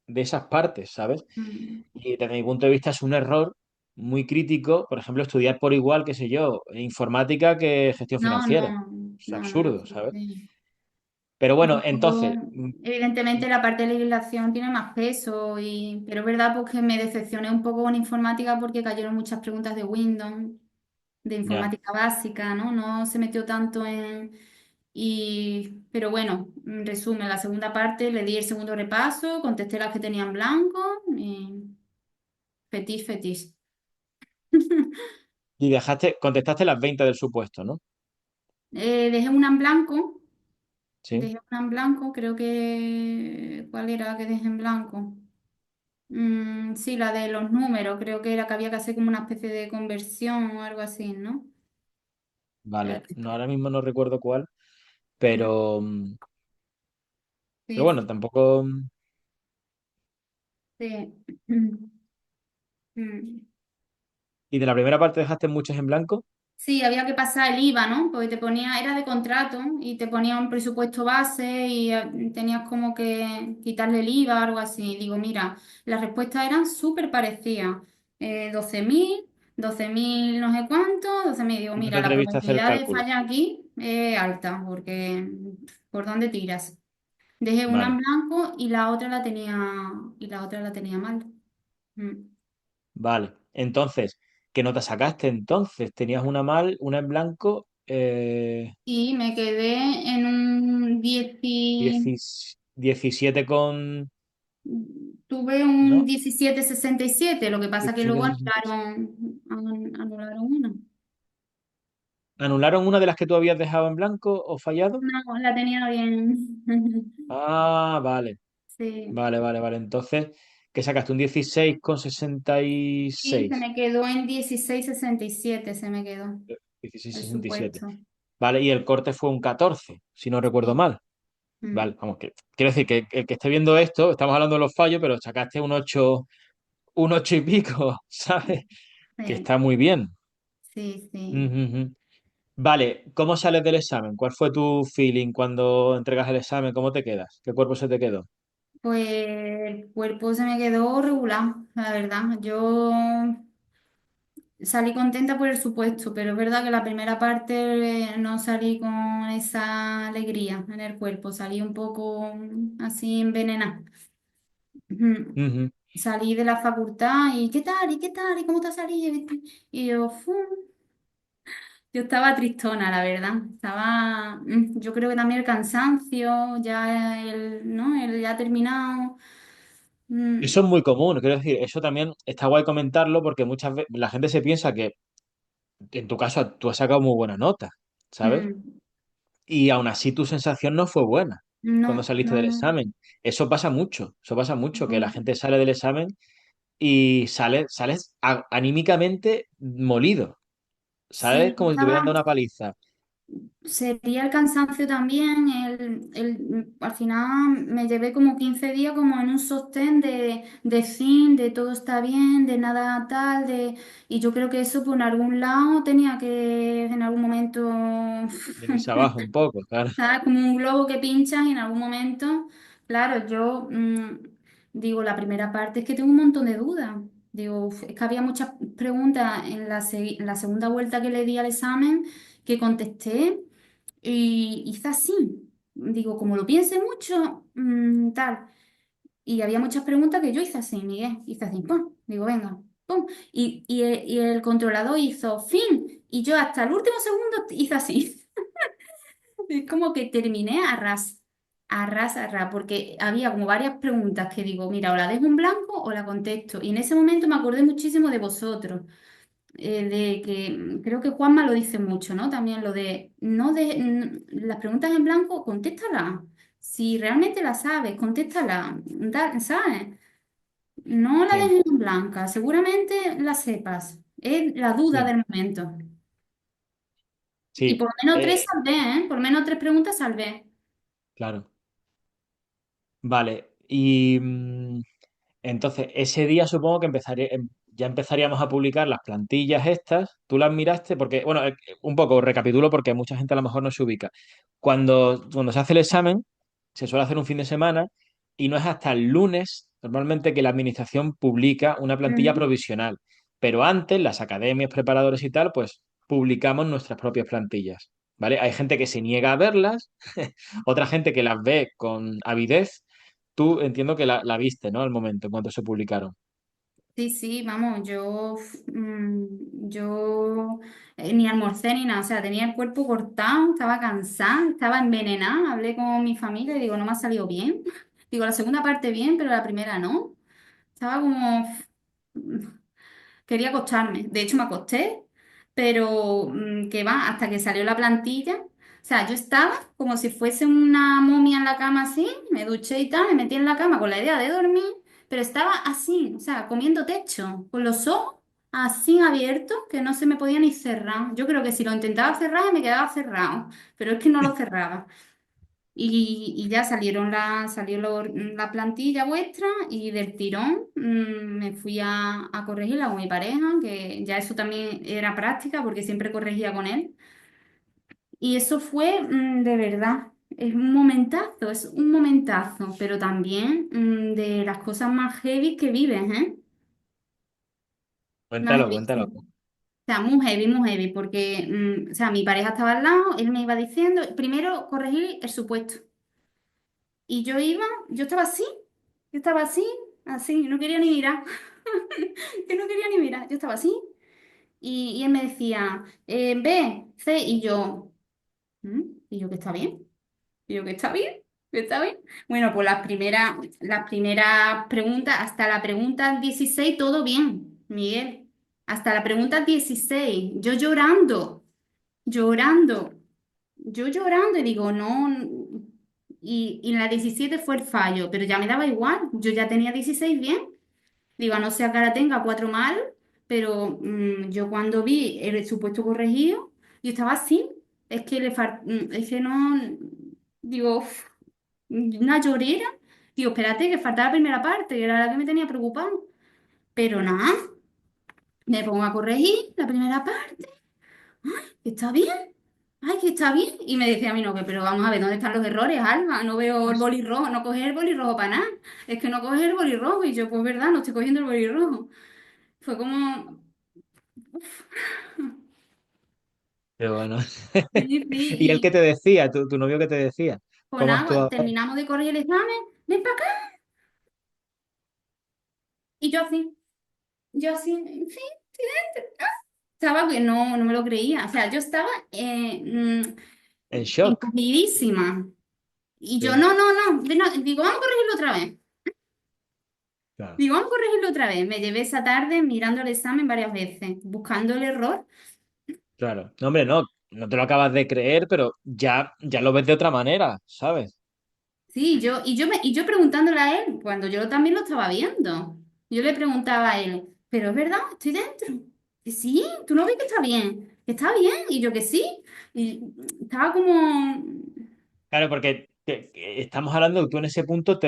esas partes, ¿sabes? Mm, Y desde mi punto de vista es un error muy crítico, por ejemplo, estudiar por igual, qué sé yo, informática que gestión no, financiera. no, Es no, no. absurdo, Sí, ¿sabes? sí. Pero Y bueno, entonces, luego, evidentemente, la parte de legislación tiene más peso, pero es verdad pues, que me decepcioné un poco con informática porque cayeron muchas preguntas de Windows, de ya. informática básica, ¿no? No se metió tanto en... Pero bueno, en resumen, la segunda parte le di el segundo repaso, contesté las que tenían blanco y fetish, fetish. Y contestaste las 20 del supuesto, ¿no? Dejé una en blanco, Sí. creo que... ¿Cuál era que dejé en blanco? Sí, la de los números, creo que era que había que hacer como una especie de conversión o algo así, ¿no? Vale. Espérate. No, ahora mismo no recuerdo cuál, Mm, pero, pero Sí, bueno, tampoco. sí. Mm. ¿Y de la primera parte dejaste muchas en blanco? Sí, había que pasar el IVA, ¿no? Porque te ponía, era de contrato y te ponía un presupuesto base y tenías como que quitarle el IVA o algo así. Digo, mira, las respuestas eran súper parecidas. 12.000, 12.000 no sé cuánto, 12.000. Digo, Y no te mira, la atreviste a hacer el probabilidad de cálculo. falla aquí es alta porque ¿por dónde tiras? Dejé una en Vale, blanco y la otra la tenía mal. Mm. vale. Entonces, ¿qué nota sacaste entonces? Tenías una mal, una en blanco, Y me quedé en un 10 17 con. tuve un ¿No? 17,67. Lo que pasa que luego 17,66. anularon una. ¿Anularon una de las que tú habías dejado en blanco o fallado? No, la tenía bien. Ah, vale. Sí, Vale, vale, vale. Entonces, ¿qué sacaste? Un 16,66. sí, se me quedó en 16,67 se me quedó Dieciséis el sesenta y siete. supuesto. Vale, y el corte fue un 14 si no recuerdo Sí. mal. Mm. Vale, vamos, que quiero decir que el que esté viendo esto, estamos hablando de los fallos, pero sacaste un 8 y pico, ¿sabes? Que Sí, está muy bien. sí, sí. Ujú, ujú. Vale, ¿cómo sales del examen? ¿Cuál fue tu feeling cuando entregas el examen? ¿Cómo te quedas? ¿Qué cuerpo se te quedó? Pues el cuerpo se me quedó regular, la verdad. Yo salí contenta por el supuesto, pero es verdad que la primera parte no salí con esa alegría en el cuerpo, salí un poco así envenenada. Ujú. Ujú. Salí de la facultad y ¿qué tal? ¿Y qué tal? ¿Y cómo te has salido? Y yo, yo estaba tristona, la verdad. Estaba, yo creo que también el cansancio, ya ¿no? El ya terminado. Eso es Mm, muy común, quiero decir, eso también está guay comentarlo porque muchas veces la gente se piensa que en tu caso tú has sacado muy buena nota, ¿sabes? mm. Y aún así tu sensación no fue buena cuando No, saliste no, del no, examen. Eso pasa mucho, que la no. gente sale del examen y sales anímicamente molido, ¿sabes? Sí, Como si te hubieran estaba. dado una paliza. Sería el cansancio también, al final me llevé como 15 días como en un sostén de fin, de todo está bien, de nada tal, y yo creo que eso por algún lado tenía que en algún momento, Venirse abajo un poco, claro. ¿sabes? Como un globo que pinchas y en algún momento, claro, yo digo, la primera parte es que tengo un montón de dudas. Digo, es que había muchas preguntas en la segunda vuelta que le di al examen que contesté. Y hice así. Digo, como lo piense mucho, tal. Y había muchas preguntas que yo hice así, Miguel. Hice así, pum. Digo, venga, pum. Y el controlador hizo fin. Y yo hasta el último segundo hice así. Es como que terminé a ras, porque había como varias preguntas que digo, mira, o la dejo en blanco o la contesto. Y en ese momento me acordé muchísimo de vosotros de que creo que Juanma lo dice mucho, ¿no? También lo de no las preguntas en blanco, contéstalas. Si realmente las sabes, contéstala, ¿sabes? No la Sí, dejes en blanca, seguramente la sepas. Es la duda sí, del momento. Y sí, por lo menos tres salvé, ¿eh? Por lo menos tres preguntas salvé. claro. Vale, y entonces ese día supongo que ya empezaríamos a publicar las plantillas estas. ¿Tú las miraste? Porque, bueno, un poco recapitulo porque mucha gente a lo mejor no se ubica. Cuando se hace el examen, se suele hacer un fin de semana y no es hasta el lunes normalmente que la administración publica una plantilla Ujú. provisional. Pero antes, las academias, preparadores y tal, pues publicamos nuestras propias plantillas. ¿vale? Hay gente que se niega a verlas, otra gente que las ve con avidez. Tú entiendo que la viste, ¿no? Al momento, en cuanto se publicaron. Sí, sí, vamos, yo ni almorcé ni nada, o sea, tenía el cuerpo cortado, estaba cansada, estaba envenenada, hablé con mi familia y digo, no me ha salido bien. Digo, la segunda parte bien, pero la primera no. Estaba como, quería acostarme. De hecho, me acosté, pero que va, hasta que salió la plantilla. O sea, yo estaba como si fuese una momia en la cama así, me duché y tal, me metí en la cama con la idea de dormir, pero estaba así, o sea, comiendo techo, con los ojos así abiertos, que no se me podía ni cerrar. Yo creo que si lo intentaba cerrar, me quedaba cerrado, pero es que no lo cerraba. Y ya salió la plantilla vuestra y del tirón me fui a corregirla con mi pareja, que ya eso también era práctica porque siempre corregía con él. Y eso fue de verdad, es un momentazo, pero también de las cosas más heavy que vives, ¿eh? Más Cuéntalo, cuéntalo. heavy. O sea, muy heavy, porque o sea, mi pareja estaba al lado, él me iba diciendo, primero corregir el supuesto. Y yo estaba así, yo estaba así, así, no quería ni mirar, yo no quería ni mirar, yo estaba así. Y él me decía, B, C, y yo, "¿Mm?". Y yo que está bien, y yo que está bien, que está bien. Bueno, pues las primeras preguntas, hasta la pregunta 16 todo bien, Miguel. Hasta la pregunta 16 yo llorando. Yo llorando y digo, no, y en la 17 fue el fallo, pero ya me daba igual, yo ya tenía 16 bien, digo, a no ser que ahora tenga cuatro mal, pero yo cuando vi el supuesto corregido, yo estaba así, es que no, digo, una llorera, digo, espérate, que faltaba la primera parte, que era la que me tenía preocupado, pero nada, me pongo a corregir la primera parte, que está bien. Ay, que está bien. Y me decía a mí, no, pero vamos a ver, ¿dónde están los errores, Alba? No veo el boli rojo, no coges el boli rojo para nada. Es que no coges el boli rojo. Y yo, pues verdad, no estoy cogiendo el boli rojo. Fue como, Qué bueno. sí, sí, ¿Y él qué te y decía? ¿Tu novio qué te decía? con ¿Cómo agua, actuaba? terminamos de correr el examen, ven para acá. Y yo así, en fin, estaba que no, no me lo creía. O sea, yo estaba En shock. encogidísima. Y yo, Sí, no, no, no, digo, vamos a corregirlo otra vez. claro. Digo, vamos a corregirlo otra vez. Me llevé esa tarde mirando el examen varias veces, buscando el error. Claro. No, hombre, no, no te lo acabas de creer, pero ya lo ves de otra manera, ¿sabes? Sí, y yo preguntándole a él, cuando yo también lo estaba viendo. Yo le preguntaba a él, pero es verdad, estoy dentro. Que sí, tú no ves que está bien, que está bien, y yo que sí. Y estaba como, Claro, porque estamos hablando de que tú en ese punto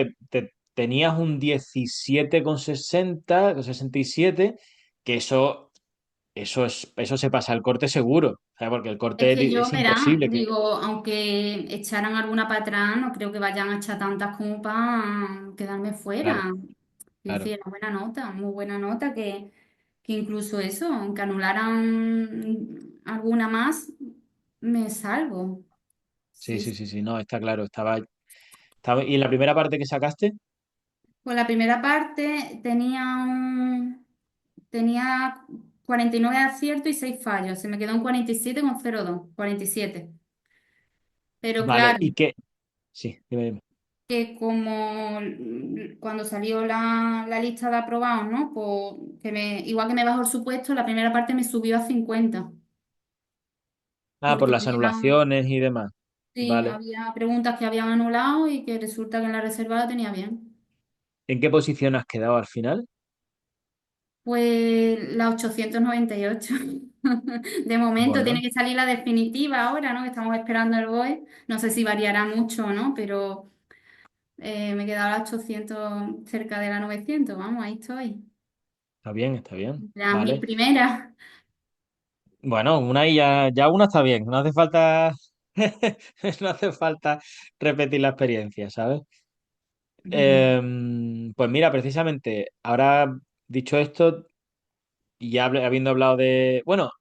tenías un 17,60 o 67, que eso se pasa al corte seguro, ¿sabes? Porque el es corte que yo, es verá, imposible que. digo, aunque echaran alguna para atrás, no creo que vayan a echar tantas como para quedarme Claro, fuera. Es claro. decir, buena nota, muy buena nota, que incluso eso, aunque anularan alguna más, me salvo. Sí, Sí, sí, sí. sí, sí, no, está claro. ¿Y en la primera parte que sacaste? Pues la primera parte tenía 49 aciertos y 6 fallos. Se me quedó en 47 con 0,2, 47. Pero Vale, claro, ¿y qué? Sí, dime, dime. que como cuando salió la lista de aprobados, ¿no? Pues igual que me bajó el supuesto, la primera parte me subió a 50. Ah, por Porque las anulaciones y demás. sí, Vale. había preguntas que habían anulado y que resulta que en la reserva la tenía bien. ¿En qué posición has quedado al final? Pues la 898. De momento tiene Bueno, que salir la definitiva ahora, ¿no? Que estamos esperando el BOE. No sé si variará mucho o no, pero me he quedado a las 800 cerca de la 900. Vamos, ahí estoy. está bien, está bien. Las mil Vale. primeras. Bueno, una y ya una está bien. No hace falta, no hace falta repetir la experiencia, ¿sabes? Pues mira, precisamente, ahora dicho esto, y ya habiendo hablado de. Bueno,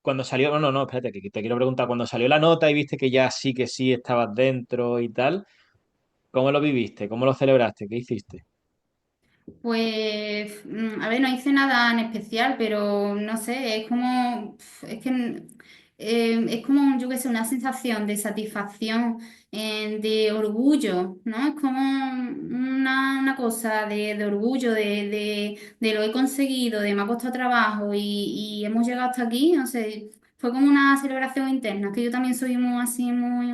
cuando salió, no, no, no, espérate, que te quiero preguntar, cuando salió la nota y viste que sí estabas dentro y tal, ¿cómo lo viviste? ¿Cómo lo celebraste? ¿Qué hiciste? Pues, a ver, no hice nada en especial, pero no sé, es como, es que es como, yo qué sé, una sensación de satisfacción, de orgullo, ¿no? Es como una cosa de orgullo, de lo he conseguido, de me ha costado trabajo y hemos llegado hasta aquí, no sé, fue como una celebración interna, que yo también soy muy así, muy,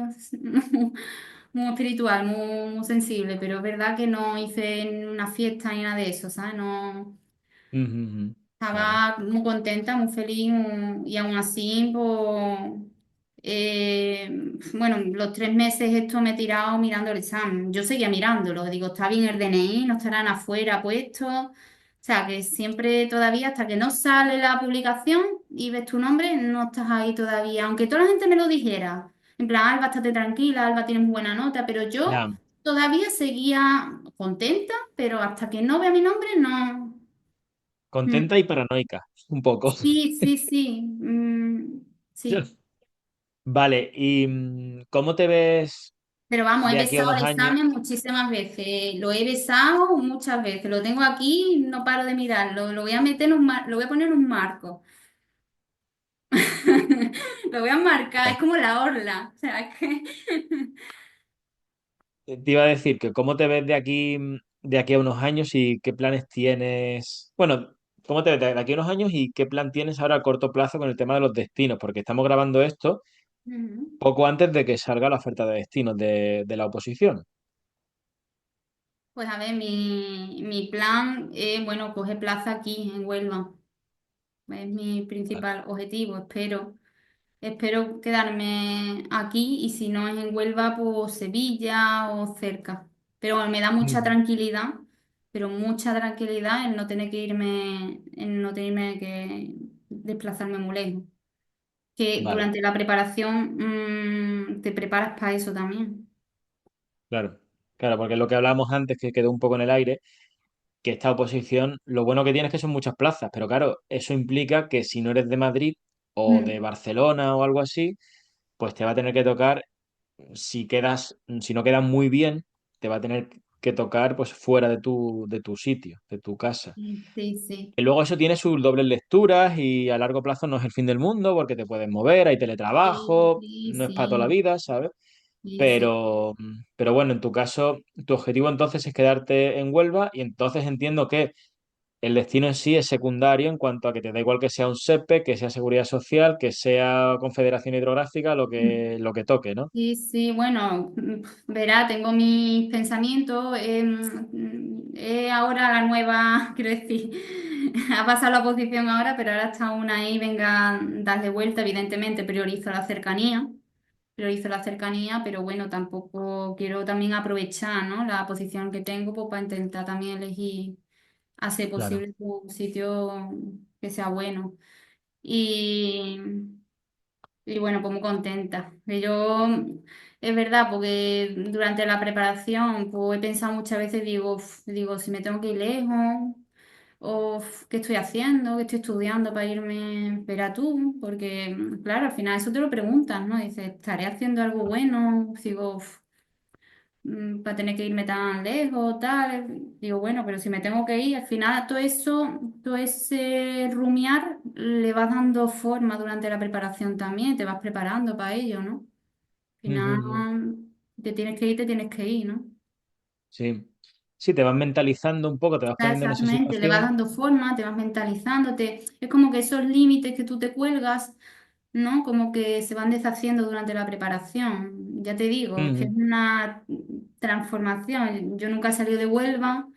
muy espiritual, muy, muy sensible, pero es verdad que no hice una fiesta ni nada de eso, ¿sabes? No, Ujú, ujú. Claro. estaba muy contenta, muy feliz y aún así, pues, bueno, los 3 meses esto me he tirado mirando el examen. Yo seguía mirándolo, digo, está bien el DNI, no estarán afuera puestos. O sea, que siempre todavía, hasta que no sale la publicación y ves tu nombre, no estás ahí todavía. Aunque toda la gente me lo dijera, en plan, Alba, estate tranquila, Alba, tienes muy buena nota, pero yo Ya, todavía seguía contenta, pero hasta que no vea mi nombre, no. Mm. contenta y paranoica, un poco. Sí, sí, sí. Sí. Vale, ¿y cómo te ves Pero vamos, he de aquí a besado unos el años? examen muchísimas veces. Lo he besado muchas veces. Lo tengo aquí, no paro de mirarlo. Lo voy a meter en lo voy a poner en un marco. Lo voy a marcar, es como la orla. O sea, es que... Te iba a decir que cómo te ves de aquí a unos años y qué planes tienes. Bueno, ¿cómo te ves de aquí a unos años y qué plan tienes ahora a corto plazo con el tema de los destinos? Porque estamos grabando esto Ujú. poco antes de que salga la oferta de destinos de la oposición. Pues a ver, mi plan es, bueno, coger plaza aquí en Huelva. Es mi Vale. principal objetivo, espero. Espero quedarme aquí y si no es en Huelva, pues Sevilla o cerca. Pero bueno, me da mucha Ujú. tranquilidad, pero mucha tranquilidad en no tener que irme, en no tenerme que desplazarme muy lejos. Que Vale, durante la preparación, te preparas para eso también. claro. Claro, porque lo que hablábamos antes, que quedó un poco en el aire, que esta oposición, lo bueno que tiene es que son muchas plazas, pero claro, eso implica que si no eres de Madrid o de Mm, Barcelona o algo así, pues te va a tener que tocar, si no quedas muy bien, te va a tener que tocar pues fuera de tu sitio, de tu casa. sí, sí, sí, Y luego eso tiene sus dobles lecturas y a largo plazo no es el fin del mundo porque te puedes mover, hay sí, teletrabajo, sí, no es para toda la sí, vida, ¿sabes? sí, sí. Pero bueno, en tu caso, tu objetivo entonces es quedarte en Huelva y entonces entiendo que el destino en sí es secundario en cuanto a que te da igual que sea un SEPE, que sea Seguridad Social, que sea Confederación Hidrográfica, lo que toque, ¿no? Sí, sí, bueno, verá, tengo mis pensamientos. Ahora la nueva, quiero decir, ha pasado la oposición ahora, pero ahora está una ahí, venga, darle vuelta. Evidentemente, priorizo la cercanía, pero bueno, tampoco quiero también aprovechar, ¿no? La posición que tengo pues, para intentar también elegir, hacer Claro. posible un sitio que sea bueno. Y. Y bueno, pues muy contenta. Que yo, es verdad, porque durante la preparación, pues he pensado muchas veces, digo, si me tengo que ir lejos, o qué estoy haciendo, qué estoy estudiando para irme, verá tú, porque claro, al final eso te lo preguntas, ¿no? Dices, ¿estaré haciendo algo bueno? Digo, para tener que irme tan lejos, tal. Digo, bueno, pero si me tengo que ir, al final todo eso, todo ese rumiar le vas dando forma durante la preparación también, te vas preparando para ello, ¿no? Al Ujú, final, ujú. te tienes que ir, ¿no? Sí. Sí, te vas mentalizando un poco, te vas poniendo en esa Exactamente, le vas situación. dando forma, te vas mentalizando, es como que esos límites que tú te cuelgas, ¿no? Como que se van deshaciendo durante la preparación. Ya te digo, es que es Ujú. una transformación. Yo nunca he salido de Huelva,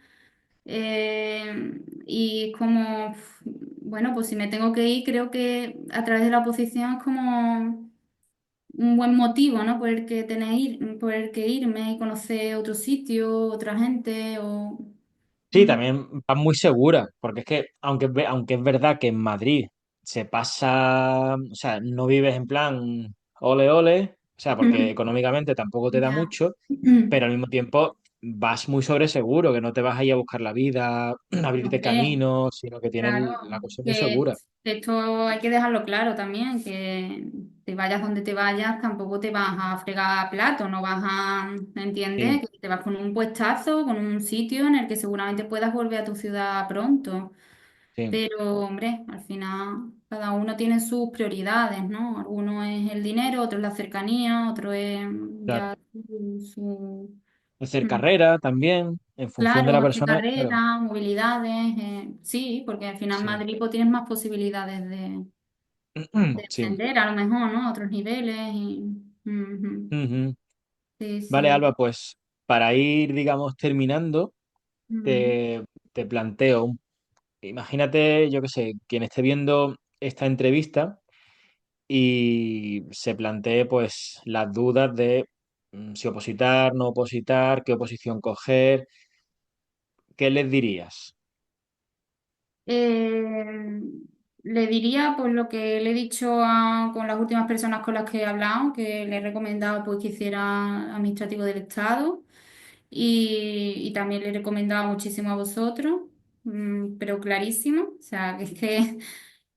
y es como, bueno, pues si me tengo que ir, creo que a través de la oposición es como un buen motivo, ¿no? Por el que irme y conocer otro sitio, otra gente o... Sí, Mm, también vas muy segura, porque es que aunque es verdad que en Madrid se pasa, o sea, no vives en plan ole ole, o sea, porque económicamente tampoco te da ya. mucho, pero al mismo tiempo vas muy sobre seguro, que no te vas a ir a buscar la vida, abrirte Hombre, caminos, sino que tienes claro, la cosa muy que segura. esto hay que dejarlo claro también, que te vayas donde te vayas, tampoco te vas a fregar plato, no vas a, ¿entiendes? Sí, Que te vas con un puestazo, con un sitio en el que seguramente puedas volver a tu ciudad pronto. sí, Pero, hombre, al final cada uno tiene sus prioridades, ¿no? Alguno es el dinero, otro es la cercanía, otro es claro. ya su... Hacer Mm. carrera también, en función de Claro, la hacer persona, claro. carrera, movilidades, sí, porque al final en Sí, Madrid pues, tienes más posibilidades de sí. ascender a lo mejor, ¿no? A otros niveles y... Ujú. Ujú. Sí, Vale, sí. Alba, pues para ir, digamos, terminando, Mm. te, te planteo, imagínate, yo qué sé, quien esté viendo esta entrevista y se plantee pues las dudas de si opositar, no opositar, qué oposición coger, ¿qué les dirías? Eh, Le diría pues lo que le he dicho con las últimas personas con las que he hablado, que le he recomendado pues que hiciera administrativo del Estado y también le he recomendado muchísimo a vosotros, pero clarísimo, o sea, que es que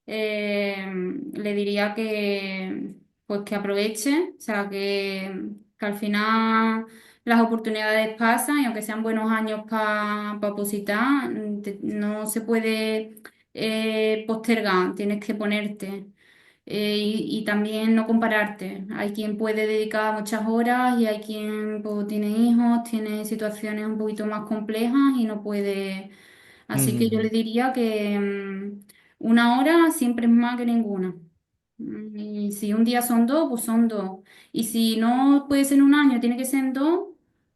le diría que pues que aproveche, o sea, que al final las oportunidades pasan y aunque sean buenos años para opositar, no se puede postergar, tienes que ponerte. Y también no compararte. Hay quien puede dedicar muchas horas y hay quien pues, tiene hijos, tiene situaciones un poquito más complejas y no puede. Así que yo le Ujú, diría que una hora siempre es más que ninguna. Y si un día son dos, pues son dos. Y si no puede ser en un año, tiene que ser en dos,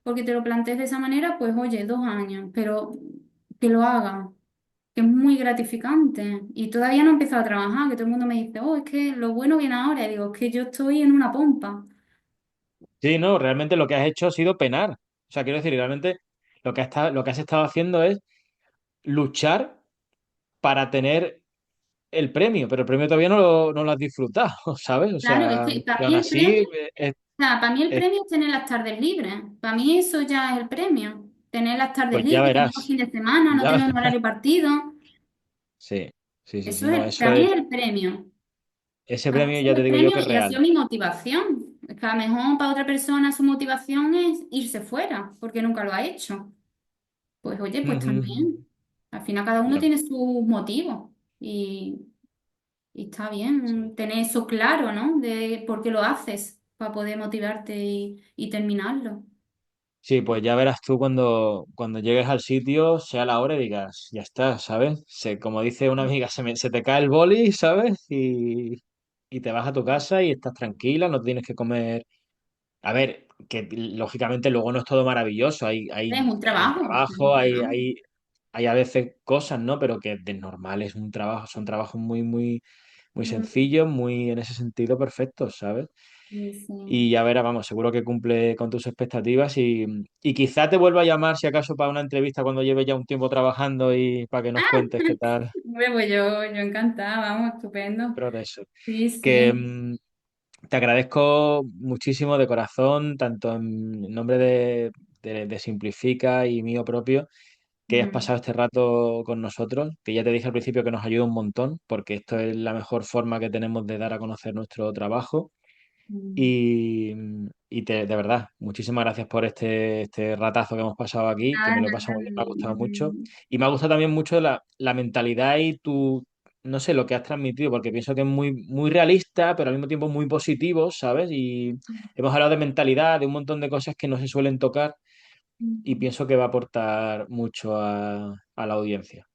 porque te lo plantees de esa manera, pues oye, 2 años, pero que lo haga, que es muy gratificante. Y todavía no he empezado a trabajar, que todo el mundo me dice, oh, es que lo bueno viene ahora. Y digo, es que yo estoy en una pompa. sí, no, realmente lo que has hecho ha sido penar. O sea, quiero decir, realmente lo que has estado haciendo es luchar para tener el premio, pero el premio todavía no lo has disfrutado, ¿sabes? O Claro, es sea, que para y mí aún el así, premio, o sea, para mí el es- premio es tener las tardes libres. Para mí eso ya es el premio. Tener las tardes pues ya libres, tener los verás, fines de semana, no ya tener un verás. horario partido. Sí, sí, sí, sí, Eso no, es, para mí es el premio. ese Para mí premio ese es ya te el digo yo premio que es y ha real. sido mi motivación. Es que a lo mejor para otra persona su motivación es irse fuera, porque nunca lo ha hecho. Pues oye, pues Ujú, ujú. también. Al final cada uno Ya, tiene sus motivos y está sí. bien tener eso claro, ¿no? De por qué lo haces para poder motivarte y terminarlo. Sí, pues ya verás tú cuando llegues al sitio, sea la hora y digas, ya está, ¿sabes? Como dice una amiga, se te cae el boli, ¿sabes? Y te vas a tu casa y estás tranquila, no tienes que comer. A ver, que lógicamente luego no es todo maravilloso, Es un hay un trabajo, es un trabajo, trabajo. hay a veces cosas, ¿no? Pero que de normal es un trabajo, son trabajos muy, muy, muy Mm, sencillos, muy en ese sentido perfectos, ¿sabes? sí, sí. Y ya verás, vamos, seguro que cumple con tus expectativas y quizá te vuelva a llamar si acaso para una entrevista cuando lleve ya un tiempo trabajando y para que nos cuentes qué tal Hombre, pues yo encantada, vamos, el estupendo. progreso. Sí, Que sí. te agradezco muchísimo de corazón, tanto en nombre de Simplifica y mío propio, que hayas Mm, pasado este rato con nosotros, que ya te dije al principio que nos ayuda un montón, porque esto es la mejor forma que tenemos de dar a conocer nuestro trabajo. mm. Y, de verdad, muchísimas gracias por este ratazo que hemos pasado aquí, que Nada, me lo he pasado nada. muy bien, me ha gustado mucho. Y me ha gustado también mucho la mentalidad y no sé, lo que has transmitido, porque pienso que es muy, muy realista, pero al mismo tiempo muy positivo, ¿sabes? Y hemos hablado de mentalidad, de un montón de cosas que no se suelen tocar y Mm. pienso que va a aportar mucho a la audiencia.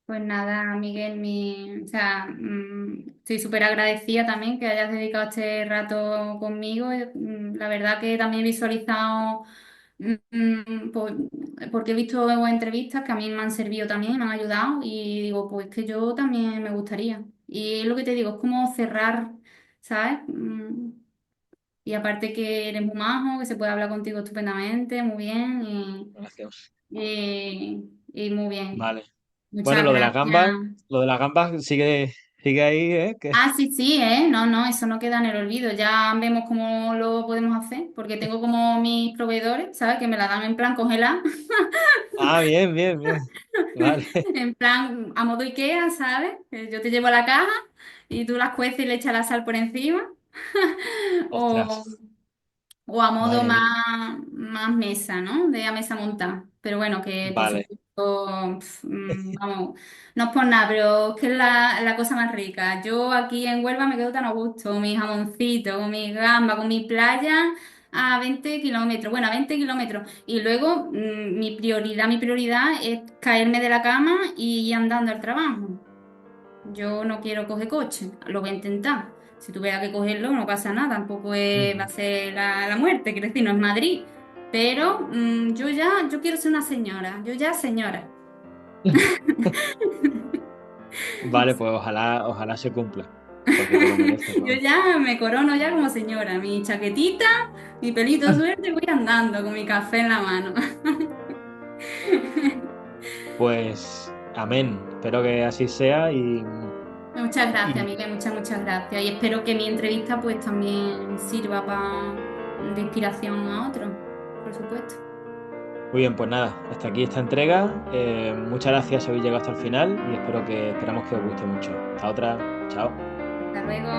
Pues nada, Miguel, o sea, estoy súper agradecida también que hayas dedicado este rato conmigo. La verdad que también he visualizado, pues, porque he visto entrevistas que a mí me han servido también, me han ayudado y digo, pues que yo también me gustaría. Y es lo que te digo, es como cerrar, ¿sabes? Y aparte que eres muy majo, que se puede hablar contigo estupendamente, muy bien Gracias. y muy bien. Vale. Bueno, Muchas gracias. lo de las gambas sigue. Sigue ahí, ¿eh? Ah, sí, sí, ¿eh? No, no, eso no queda en el olvido. Ya vemos cómo lo podemos hacer, porque tengo como mis proveedores, ¿sabes? Que me la dan en plan congelada, Ah, bien, bien, bien. Vale. en plan a modo IKEA, ¿sabes? Yo te llevo la caja y tú las cueces y le echas la sal por encima. O, Ostras. o a modo Madre mía. más mesa, ¿no? De a mesa montada. Pero bueno, que por Vale. supuesto, vamos, no es por nada, pero es que es la cosa más rica. Yo aquí en Huelva me quedo tan a gusto, con mi jamoncito, con mi gamba, con mi playa a 20 kilómetros, bueno, a 20 kilómetros. Y luego mi prioridad es caerme de la cama y ir andando al trabajo. Yo no quiero coger coche, lo voy a intentar. Si tuviera que cogerlo, no pasa nada, tampoco va a Ujú. ser la muerte, quiero decir, no es Madrid. Pero yo quiero ser una señora, yo ya señora. Vale, pues ojalá, ojalá se cumpla, porque te lo mereces, Yo vamos. ya me corono ya como señora, mi chaquetita, mi pelito suelto y voy andando con mi café en la mano. Pues amén. Espero que así sea Muchas gracias, y Miguel, muchas gracias. Y espero que mi entrevista pues también sirva de inspiración a otros, por supuesto. muy bien, pues nada, hasta aquí esta entrega. Muchas gracias si habéis llegado hasta el final y esperamos que os guste mucho. Hasta otra. Chao. Hasta luego.